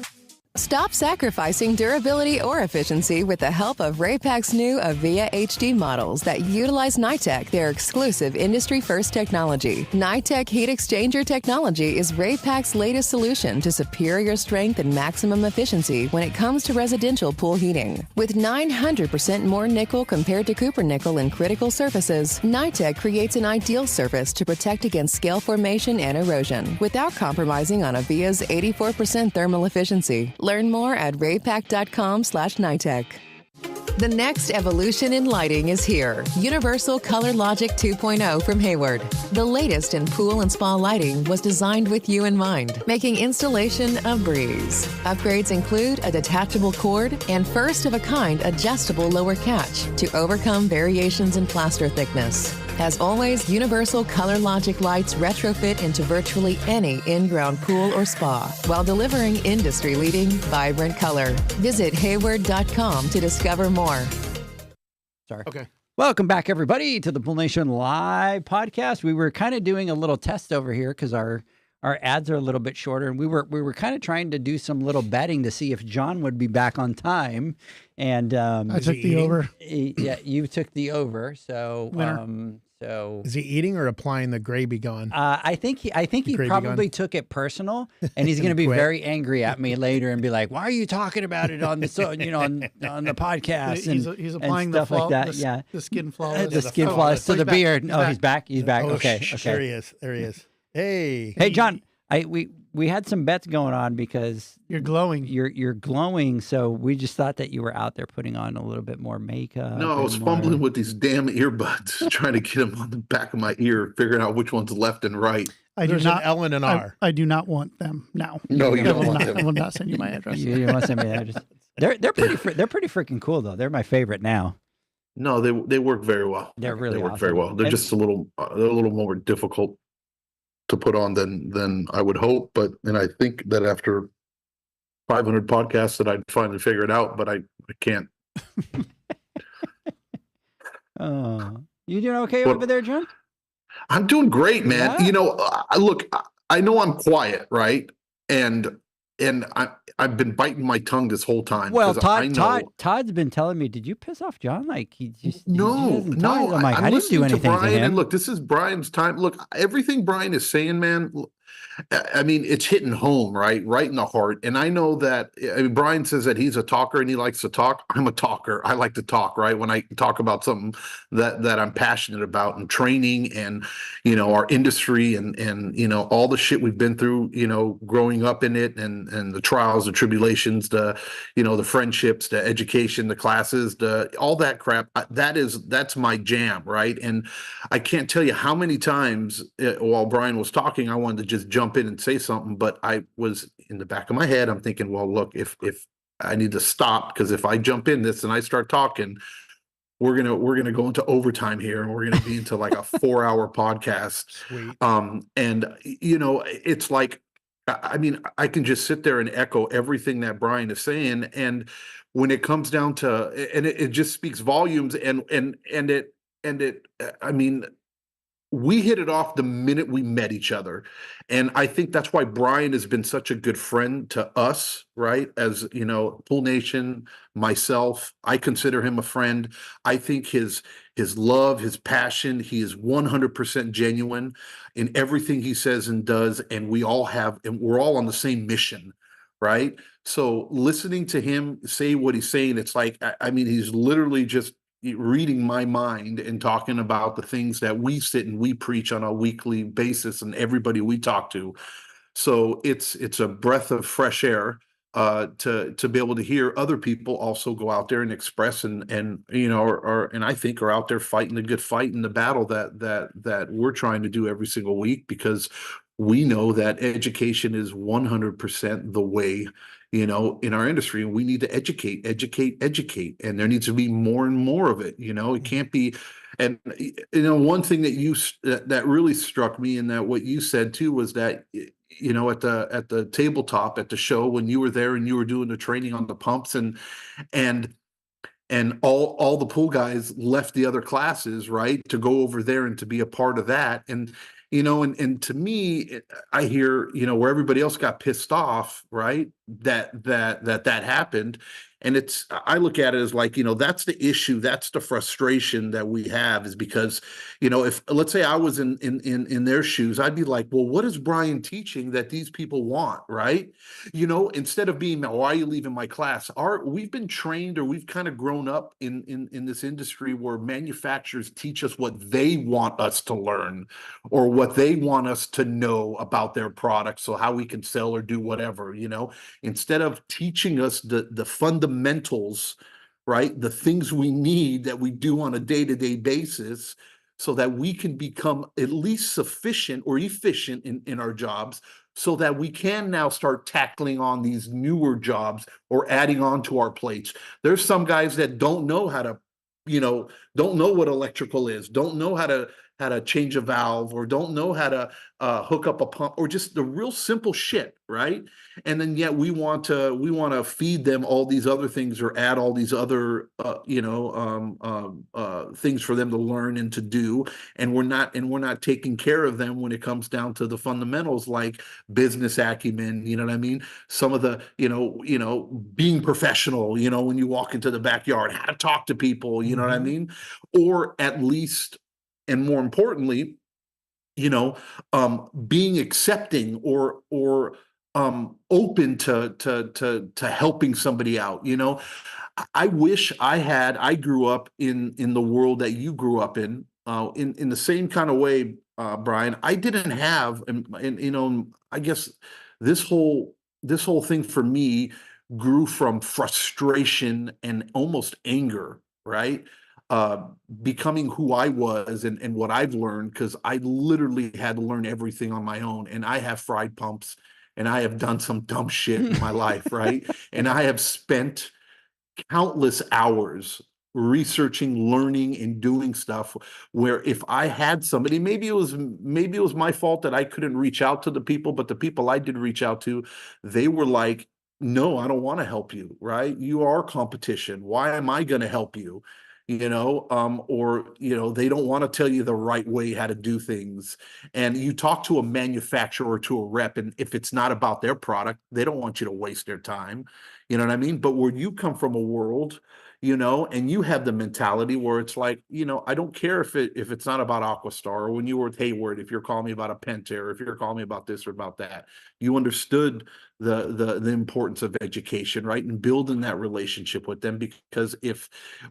Stop sacrificing durability or efficiency with the help of Raypak's new Avia HD models that utilize NITEC, their exclusive industry-first technology. NITEC heat exchanger technology is Raypak's latest solution to superior strength and maximum efficiency when it comes to residential pool heating. With 900% more nickel compared to copper nickel in critical surfaces, NITEC creates an ideal surface to protect against scale formation and erosion without compromising on Avia's 84% thermal efficiency. Learn more at raypak.com/NITEC. The next evolution in lighting is here. Universal Color Logic 2.0 from Hayward. The latest in pool and spa lighting was designed with you in mind, making installation a breeze. Upgrades include a detachable cord and first-of-a-kind adjustable lower catch to overcome variations in plaster thickness. As always, Universal Color Logic lights retrofit into virtually any in-ground pool or spa while delivering industry-leading, vibrant color. Visit Hayward.com to discover more. Sorry. Okay. Welcome back, everybody, to the Pool Nation Live podcast. We were kind of doing a little test over here because our ads are a little bit shorter, and we were kind of trying to do some little betting to see if John would be back on time. And I took the over. Yeah, you took the over. So Winner. Is he eating or applying the gravy gun? I think he gravy probably gun? took it personal, and he's going to be Quit. very angry at me later and be like, "Why are you talking about it on the on the podcast?" He's applying and the stuff like that. the skin flawless. The skin Oh, flawless to he's the back. beard. He's Oh, back. he's back. He's back. Oh, Okay. There Okay. he is. There he is. Hey. Hey, John. We had some bets going on because You're glowing. you're glowing, so we just thought that you were out there putting on a little bit more makeup. No, I was and more- fumbling with these damn earbuds, trying to get them on the back of my ear, figuring out which one's left and right. I do There's not. an L and an I, R. I do not want them now. No, you I don't will want not, them. I will not send you my address. You want to send me that? They're pretty freaking cool though. They're my favorite now. No, they work very well. They're really they work very awesome. well. They're And- just they're a little more difficult to put on than I would hope. And I think that after 500 podcasts that I'd finally figure it out, but I can't. Oh, you doing okay Well, over there, John? I'm doing great, man. Yeah. You know, look, I know I'm quiet, right? And I've been biting my tongue this whole time. Well, 'cause I know. Todd's been telling me, did you piss off John? Like he just No, he doesn't no. talk. I'm like, I didn't do listening anything to Brian, him. and look, this is Brian's time. Look, everything Brian is saying, man. I mean, it's hitting home, right in the heart. And I know that. I mean, Brian says that he's a talker and he likes to talk. I'm a talker. I like to talk, right? When I talk about something that I'm passionate about, and training, and our industry, and all the shit we've been through, growing up in it, and the trials, the tribulations, the the friendships, the education, the classes, all that crap. That's my jam, right? And I can't tell you how many times while Brian was talking, I wanted to just jump in and say something, but I was in the back of my head, I'm thinking, well, look, if I need to stop, because if I jump in this and I start talking, we're gonna go into overtime here, and we're gonna be into like a 4-hour podcast. Sweet. And it's like, I mean, I can just sit there and echo everything that Brian is saying, and when it comes down to, and it just speaks volumes, and it, I mean, we hit it off the minute we met each other. And I think that's why Brian has been such a good friend to us, right? As you know, Pool Nation, myself, I consider him a friend. I think his love, his passion, he is 100% genuine in everything he says and does. And we're all on the same mission, right? So listening to him say what he's saying, it's like, I mean, he's literally just reading my mind and talking about the things that we sit and we preach on a weekly basis and everybody we talk to. So it's a breath of fresh air to be able to hear other people also go out there and express and you know, and I think are out there fighting the good fight in the battle that we're trying to do every single week, because we know that education is 100% the way, you know, in our industry. And we need to educate. And there needs to be more and more of it. You know, it can't be. And, you know, one thing that really struck me in that what you said too was that, you know, at the tabletop at the show, when you were there and you were doing the training on the pumps and all the pool guys left the other classes, right, to go over there and to be a part of that. And, you know, and to me, I hear, you know, where everybody else got pissed off, right, that happened. And I look at it as like, you know, that's the issue. That's the frustration that we have, is because, you know, if let's say I was in their shoes, I'd be like, well, what is Brian teaching that these people want, right? You know, instead of being, why are you leaving my class? We've been trained, or we've kind of grown up in this industry where manufacturers teach us what they want us to learn, or what they want us to know about their products, so how we can sell or do whatever, you know, instead of teaching us the fundamentals, right? The things we need that we do on a day-to-day basis, so that we can become at least sufficient or efficient in our jobs, so that we can now start tackling on these newer jobs or adding on to our plates. There's some guys that don't know how to, you know, don't know what electrical is, don't know how to change a valve, or don't know how to hook up a pump, or just the real simple shit, right? And then yet we want to feed them all these other things, or add all these other things for them to learn and to do, and we're not taking care of them when it comes down to the fundamentals, like business acumen, you know what I mean? Some of the, you know, being professional, you know, when you walk into the backyard, how to talk to people, you know what I mean? Or at least, and more importantly, you know, being accepting or open to helping somebody out. You know, I wish I grew up in the world that you grew up in the same kind of way, Brian. I didn't have, and you know, I guess this whole thing for me grew from frustration and almost anger, right? Becoming who I was and what I've learned, because I literally had to learn everything on my own. And I have fried pumps, and I have done some dumb shit in my life, right? And I have spent countless hours researching, learning, and doing stuff where if I had somebody, maybe it was my fault that I couldn't reach out to the people, but the people I did reach out to, they were like, no, I don't want to help you, right? You are competition. Why am I going to help you? You know, or, you know, they don't want to tell you the right way how to do things. And you talk to a manufacturer or to a rep, and if it's not about their product, they don't want you to waste their time. You know what I mean? But where you come from a world, you know, and you have the mentality where it's like, you know, I don't care if it's not about Aquastar, or when you were with Hayward, if you're calling me about a Pentair, if you're calling me about this or about that, you understood the importance of education, right? And building that relationship with them, because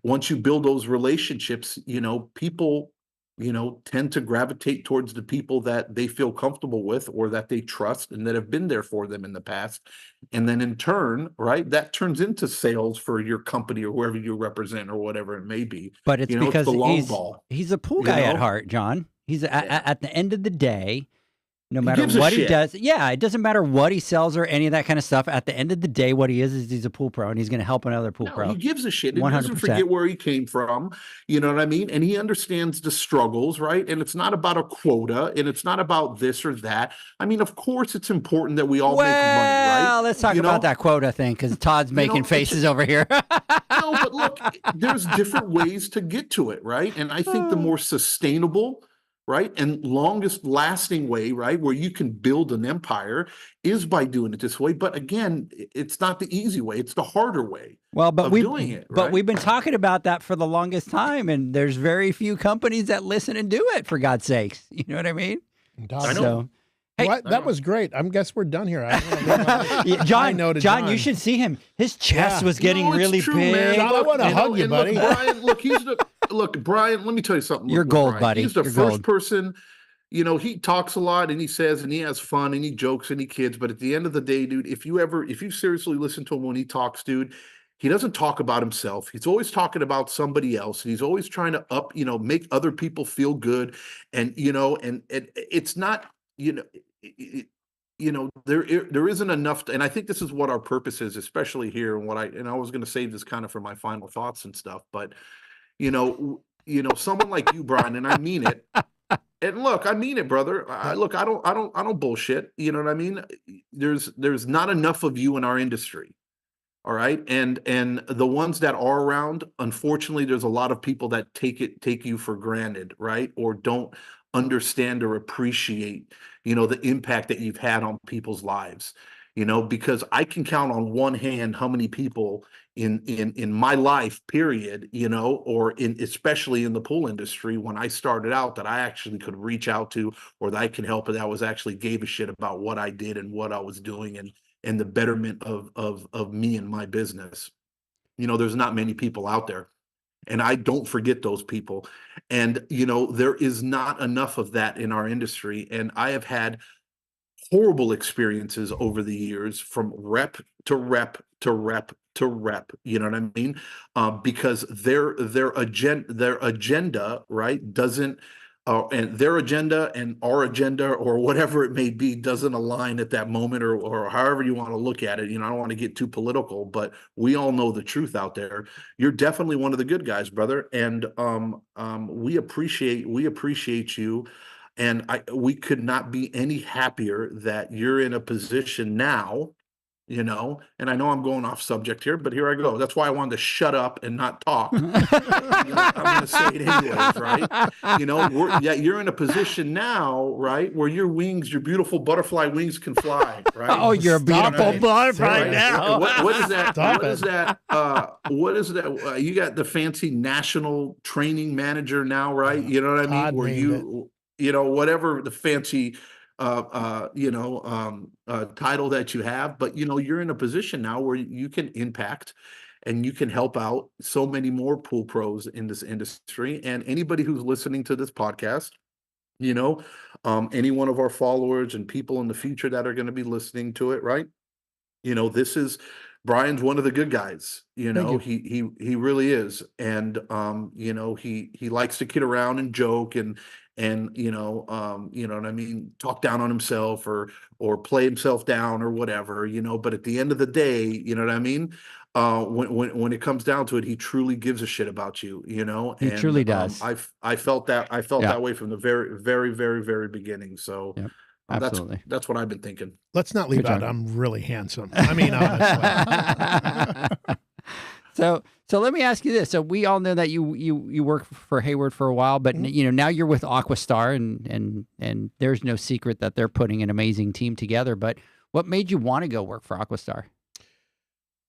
once you build those relationships, you know, people, you know, tend to gravitate towards the people that they feel comfortable with, or that they trust and that have been there for them in the past. And then in turn, right, that turns into sales for your company or whoever you represent or whatever it may be. But it's, you know, because it's the long ball. He's a pool guy at heart, John. He's at the end of the day, no matter what he does. Yeah, it doesn't matter what he sells or any of that kind of stuff. At the end of the day, what he is he's a pool pro, and he's going to help another pool pro. He gives a shit. He doesn't forget where he came from. You know what I mean? And he understands the struggles, right? And it's not about a quota, and it's not about this or that. I mean, of course, it's important that we all make money, right? Well, let's talk about that quota thing, because Todd's making faces over here. No, but look, there's different ways to get to it, right? And I think the more sustainable, right? And longest lasting way, right, where you can build an empire is by doing it this way. But again, it's not the easy way; it's the harder way. Well, but of we doing it, but right? we've been talking about that for the longest time, and there's very few companies that listen and do it. For God's sakes, you know what I mean? I know. So, hey, What? That was great. I guess we're done here. yeah, John, I know to John, John. you should see him. His chest Yeah. was getting No, it's really true, big. man. John, I wanna hug you, and buddy. Look, Brian, look, Brian, let me tell you something. You're with gold, Brian. buddy. He's the You're first gold. person, you know, he talks a lot and he says, and he has fun and he jokes and he kids. But at the end of the day, dude, if you seriously listen to him when he talks, dude, he doesn't talk about himself. He's always talking about somebody else. And he's always trying to make other people feel good. And, and it's not, there isn't enough, and I think this is what our purpose is, especially here. And I was going to save this kind of for my final thoughts and stuff, but someone like you, Brian, and I mean it. And look, I mean it, brother. I don't bullshit. You know what I mean? There's not enough of you in our industry. All right. And the ones that are around, unfortunately, there's a lot of people that take you for granted, right? Or don't understand or appreciate, the impact that you've had on people's lives, because I can count on one hand how many people in my life, period, or especially in the pool industry when I started out that I actually could reach out to, or that I can help, and that was actually gave a shit about what I did and what I was doing and the betterment of me and my business. There's not many people out there, and I don't forget those people. And, there is not enough of that in our industry. And I have had horrible experiences over the years from rep to rep to rep to rep, you know what I mean? Because their agenda, right, doesn't, and their agenda and our agenda or whatever it may be doesn't align at that moment, or however you want to look at it. I don't want to get too political, but we all know the truth out there. You're definitely one of the good guys, brother. And we appreciate you. And we could not be any happier that you're in a position now, and I know I'm going off subject here, but here I go. That's why I wanted to shut up and not talk. I'm going to say it anyways, right? You're in a position now, right, where your beautiful butterfly wings can fly, right? Oh, you're a beautiful butterfly now. What is that? What is that? You got the fancy national training manager now, right? You know what I mean? Todd Where named whatever the fancy title that you have, but you're in a position now where you can impact and you can help out so many more pool pros in this industry. And anybody who's listening to this podcast, any one of our followers and people in the future that are going to be listening to it, right? This is Brian's one of the good guys. He really is. And he likes to kid around and joke and what I mean, talk down on himself or play himself down or whatever, but at the end of the day, you know what I mean? When it comes down to it, he truly gives a shit about you, He truly does. I felt that way from the very, very, very, very beginning. So Yep. Absolutely. that's what I've been thinking. Let's not leave Good out job. I'm really handsome. I mean, honestly. So let me ask you this. So we all know that you work for Hayward for a while, but now you're with Aquastar, and there's no secret that they're putting an amazing team together. But what made you want to go work for Aquastar?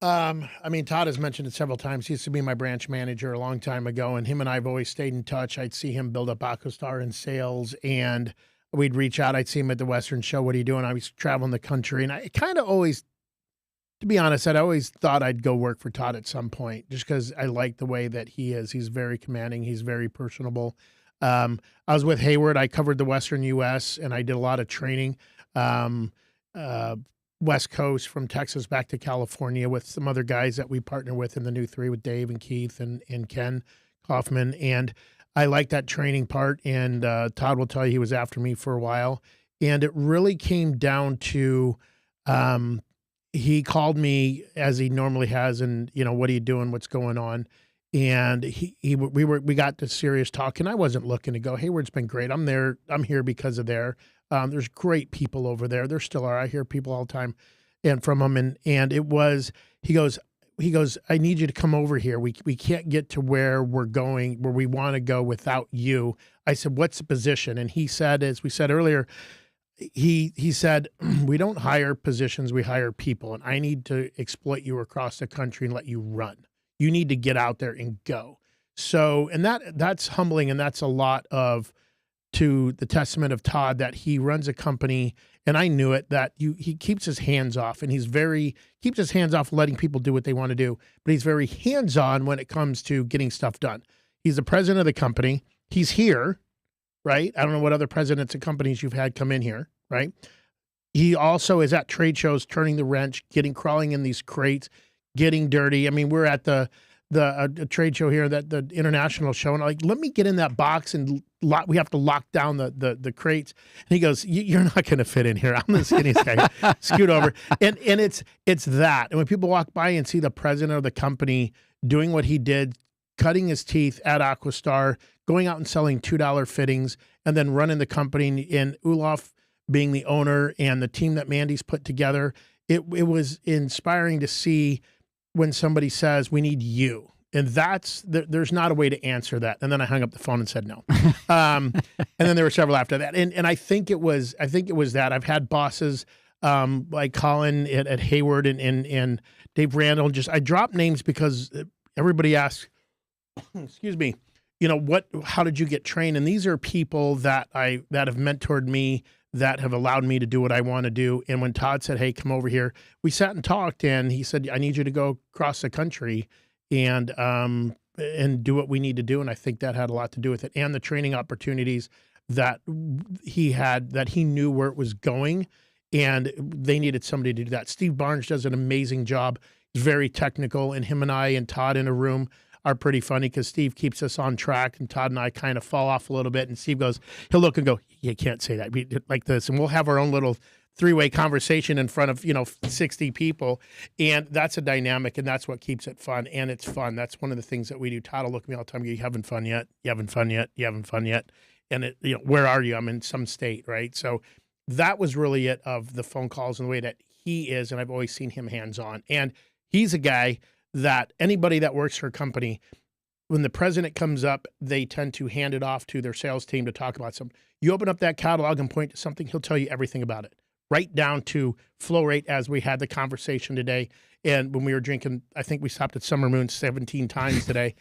I mean, Todd has mentioned it several times. He used to be my branch manager a long time ago, and him and I have always stayed in touch. I'd see him build up Aquastar in sales, and we'd reach out. I'd see him at the Western Show. What are you doing? I was traveling the country, and I kind of always, to be honest, I'd always thought I'd go work for Todd at some point, just because I like the way that he is. He's very commanding. He's very personable. I was with Hayward. I covered the Western U.S., and I did a lot of training, West Coast from Texas back to California with some other guys that we partner with in the new three with Dave and Keith and Ken Kaufman. And I like that training part. And Todd will tell you he was after me for a while. And it really came down to he called me as he normally has, and what are you doing? What's going on? And we got to serious talk, and I wasn't looking to go. Hayward's been great. I'm here because of there's great people over there. There still are. I hear people all the time and from them. And it was, he goes, I need you to come over here. We can't get to where we're going, where we want to go without you. I said, what's the position? And he said, as we said earlier, he said, we don't hire positions, we hire people. And I need to exploit you across the country and let you run. You need to get out there and go. So, and that's humbling. And that's a lot to the testament of Todd, that he runs a company, and I knew it, that he keeps his hands off, and keeps his hands off letting people do what they want to do, but he's very hands-on when it comes to getting stuff done. He's the president of the company. He's here, right? I don't know what other presidents of companies you've had come in here, right? He also is at trade shows, turning the wrench, crawling in these crates, getting dirty. I mean, we're at the trade show here, that the international show, and I'm like, let me get in that box, and we have to lock down the crates. And he goes, you're not going to fit in here. I'm the skinniest guy. Scoot over. And it's that. And when people walk by and see the president of the company doing what he did, cutting his teeth at Aquastar, going out and selling $2 fittings, and then running the company, and Olaf being the owner, and the team that Mandy's put together, it was inspiring to see when somebody says, we need you. And there's not a way to answer that. And then I hung up the phone and said no. And then there were several after that. And I think it was that. I've had bosses like Colin at Hayward and Dave Randall. I drop names because everybody asks, excuse me, how did you get trained? And these are people that have mentored me, that have allowed me to do what I want to do. And when Todd said, hey, come over here, we sat and talked, and he said, I need you to go across the country and do what we need to do. And I think that had a lot to do with it, and the training opportunities that he had, that he knew where it was going, and they needed somebody to do that. Steve Barnes does an amazing job. He's very technical, and him and I and Todd in a room are pretty funny, because Steve keeps us on track, and Todd and I kind of fall off a little bit, and Steve he'll look and go, you can't say that like this. And we'll have our own little three-way conversation in front of, 60 people. And that's a dynamic, and that's what keeps it fun. And it's fun. That's one of the things that we do. Todd will look at me all the time. You having fun yet? You having fun yet? You having fun yet? And where are you? I'm in some state, right? So that was really it, of the phone calls and the way that he is. And I've always seen him hands-on. And he's a guy that anybody that works for a company, when the president comes up, they tend to hand it off to their sales team to talk about something. You open up that catalog and point to something, he'll tell you everything about it, right down to flow rate, as we had the conversation today. And when we were drinking, I think we stopped at Summer Moon 17 times today.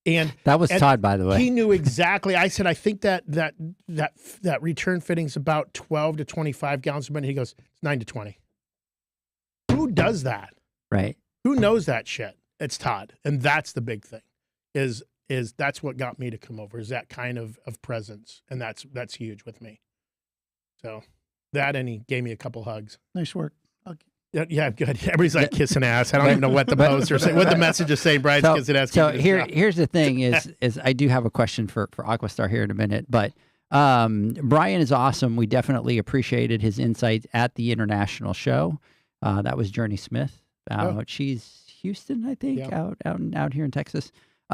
And that was Todd, by the way. He knew exactly. I said, I think that return fitting's about 12 to 25 gallons a minute. He goes, it's 9 to 20. Who does that? Right. Who knows that shit? It's Todd. And that's the big thing, is that's what got me to come over, is that kind of presence. And that's huge with me. So that, and he gave me a couple hugs. Nice work. Okay. Yeah, good. Everybody's like kissing ass. I don't even know what the posts are saying, what the message is saying. Brian's kissing ass. So here's the thing is I do have a question for Aquastar here in a minute, but Brian is awesome. We definitely appreciated his insights at the international show. That was Journey Smith. She's Houston, I think, out here in Texas.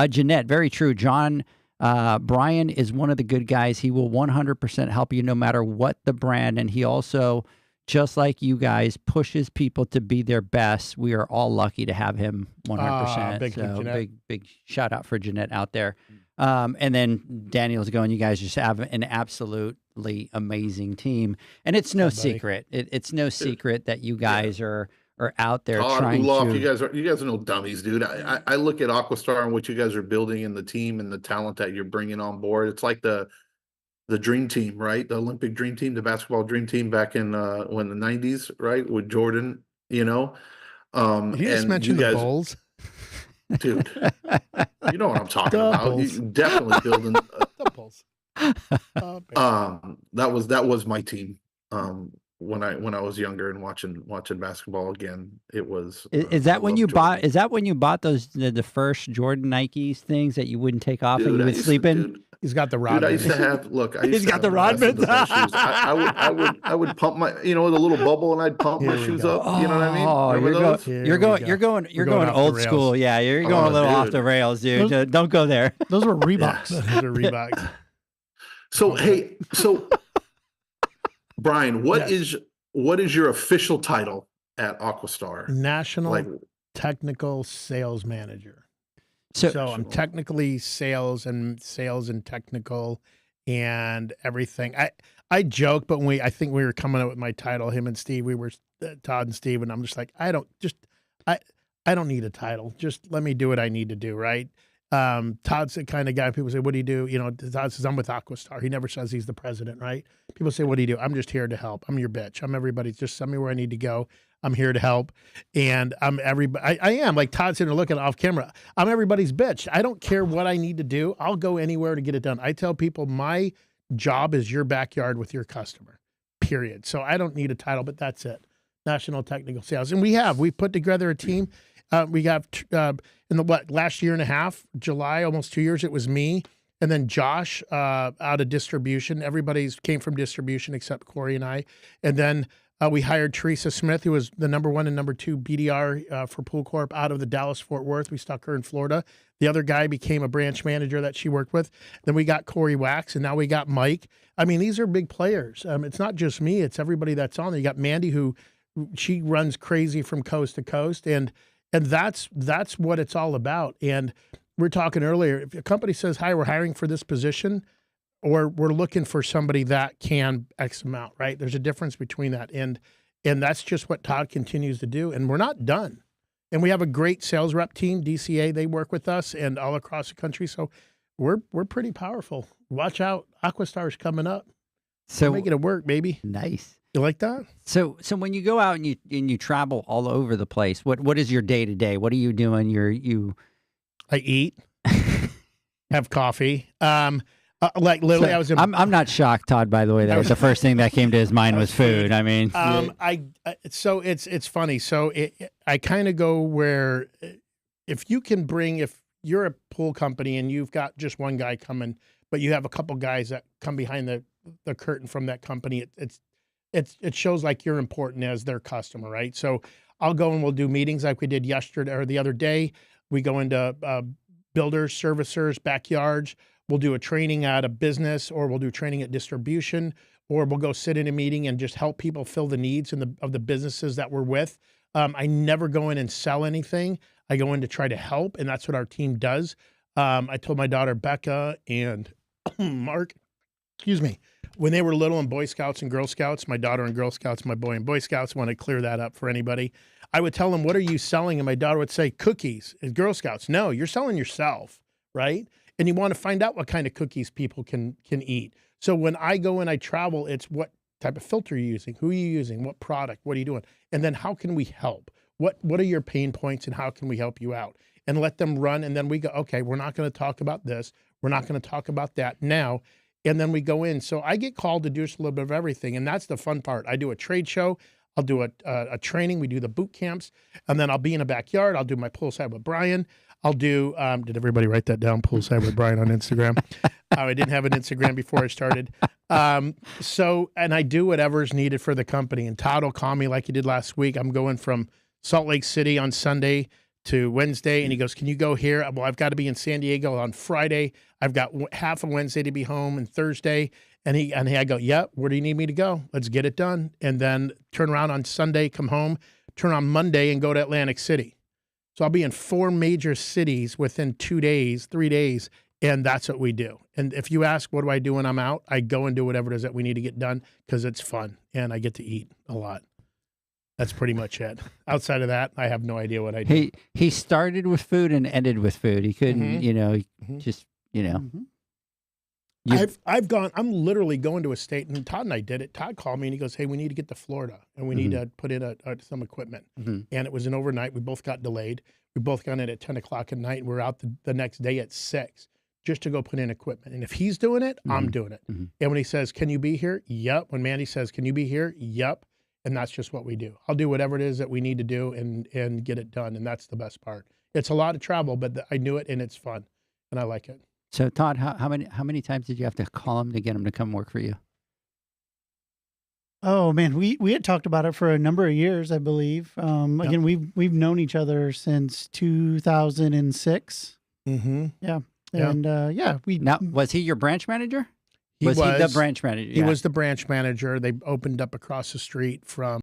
Jeanette, very true. John, Brian is one of the good guys. He will 100% help you no matter what the brand. And he also, just like you guys, pushes people to be their best. We are all lucky to have him 100%. Big shout out for Jeanette out there. And then Daniel's going, you guys just have an absolutely amazing team. And it's no secret. It's no secret that you guys are out there trying Olaf, to. You guys are no dummies, dude. I look at Aquastar and what you guys are building, and the team and the talent that you're bringing on board. It's like the dream team, right? The Olympic dream team, the basketball dream team back in when the 90s, right? With Jordan, You just mentioned the Bulls. Dude, you know what I'm talking about. You definitely building the Bulls. That was my team. When I was younger and watching basketball again, it was. Is that when you bought? Is that when you bought those the first Jordan Nikes things that you wouldn't take off and you would sleep in? He's got the Rodman. I used to have. Look, he's got the Rodman. I would pump my, the little bubble, and I'd pump my shoes up. You know what I mean? You're going old school. Yeah, you're going a little off the rails, dude. Don't go there. Those were Reeboks. Those are Reeboks. So Brian, what is your official title at Aquastar? National Technical Sales Manager. So I'm technically sales and technical, and everything. I joke, but I think we were coming up with my title, him and Steve, we were Todd and Steve, and I'm just like, I don't need a title. Just let me do what I need to do, right? Todd's the kind of guy, people say, what do you do? Todd says, I'm with Aquastar. He never says he's the president, right? People say, what do you do? I'm just here to help. I'm your bitch. I'm everybody. Just send me where I need to go. I'm here to help. And I'm everybody. I am, like Todd sitting there looking off camera. I'm everybody's bitch. I don't care what I need to do. I'll go anywhere to get it done. I tell people my job is your backyard with your customer, period. So I don't need a title, but that's it. National Technical Sales. And we put together a team. We got in the last year and a half, July, almost 2 years, it was me. And then Josh out of distribution. Everybody's came from distribution except Corey and I. And then we hired Teresa Smith, who was the number 1 and number 2 BDR for Pool Corp out of the Dallas-Fort Worth. We stuck her in Florida. The other guy became a branch manager that she worked with. Then we got Corey Wax, and now we got Mike. I mean, these are big players. It's not just me. It's everybody that's on there. You got Mandy, who she runs crazy from coast to coast. And that's what it's all about. And we were talking earlier, if a company says, hi, we're hiring for this position, or we're looking for somebody that can X amount, right? There's a difference between that. And that's just what Todd continues to do. And we're not done. And we have a great sales rep team, DCA, they work with us and all across the country. So we're pretty powerful. Watch out. Aquastar's coming up. So we're making it work, baby. Nice. You like that? So when you go out and you travel all over the place, what is your day to day? What are you doing? I eat, have coffee. Like literally, So, I'm not shocked, Todd. By the way, that was the first thing that came to his mind was food. I mean, so it's funny. So I kind of go where if you're a pool company and you've got just one guy coming, but you have a couple guys that come behind the curtain from that company, it shows like you're important as their customer, right? So I'll go and we'll do meetings like we did yesterday or the other day. We go into builders, servicers, backyards. We'll do a training at a business, or we'll do training at distribution, or we'll go sit in a meeting and just help people fill the needs of the businesses that we're with. I never go in and sell anything. I go in to try to help, and that's what our team does. I told my daughter Becca and Mark, when they were little in Boy Scouts and Girl Scouts, my daughter in Girl Scouts, my boy in Boy Scouts, want to clear that up for anybody. I would tell them, what are you selling? And my daughter would say, cookies. And Girl Scouts, no, you're selling yourself, right? And you want to find out what kind of cookies people can eat. So when I go and I travel, it's what type of filter you're using, who are you using, what product, what are you doing? And then how can we help? What are your pain points and how can we help you out? And let them run. And then we go, okay, we're not going to talk about this. We're not going to talk about that now. And then we go in. So I get called to do just a little bit of everything. And that's the fun part. I do a trade show. I'll do a training. We do the boot camps. And then I'll be in a backyard. I'll do my poolside with Brian. I'll do, did everybody write that down? Poolside with Brian on Instagram. I didn't have an Instagram before I started. And I do whatever's needed for the company. And Todd will call me like he did last week. I'm going from Salt Lake City on Sunday to Wednesday. And he goes, can you go here? Well, I've got to be in San Diego on Friday. I've got half of Wednesday to be home and Thursday. And I go, yeah, where do you need me to go? Let's get it done. And then turn around on Sunday, come home, turn on Monday and go to Atlantic City. So I'll be in 4 major cities within 2 days, 3 days, and that's what we do. And if you ask, what do I do when I'm out? I go and do whatever it is that we need to get done because it's fun and I get to eat a lot. That's pretty much it. Outside of that, I have no idea what I do. He started with food and ended with food. He couldn't, just. I'm literally going to a state, and Todd and I did it. Todd called me and he goes, hey, we need to get to Florida and we need to put in some equipment. And it was an overnight. We both got delayed. We both got in at 10 o'clock at night and we're out the next day at 6 just to go put in equipment. And if he's doing it, I'm doing it. And when he says, can you be here? Yep. When Mandy says, can you be here? Yep. And that's just what we do. I'll do whatever it is that we need to do and get it done. And that's the best part. It's a lot of travel, but I knew it and it's fun and I like it. So Todd, how many times did you have to call him to get him to come work for you? Oh man, we had talked about it for a number of years, I believe. Again, we've known each other since 2006. Yeah. And Now, was he your branch manager? He was the branch manager? He was the branch manager. They opened up across the street from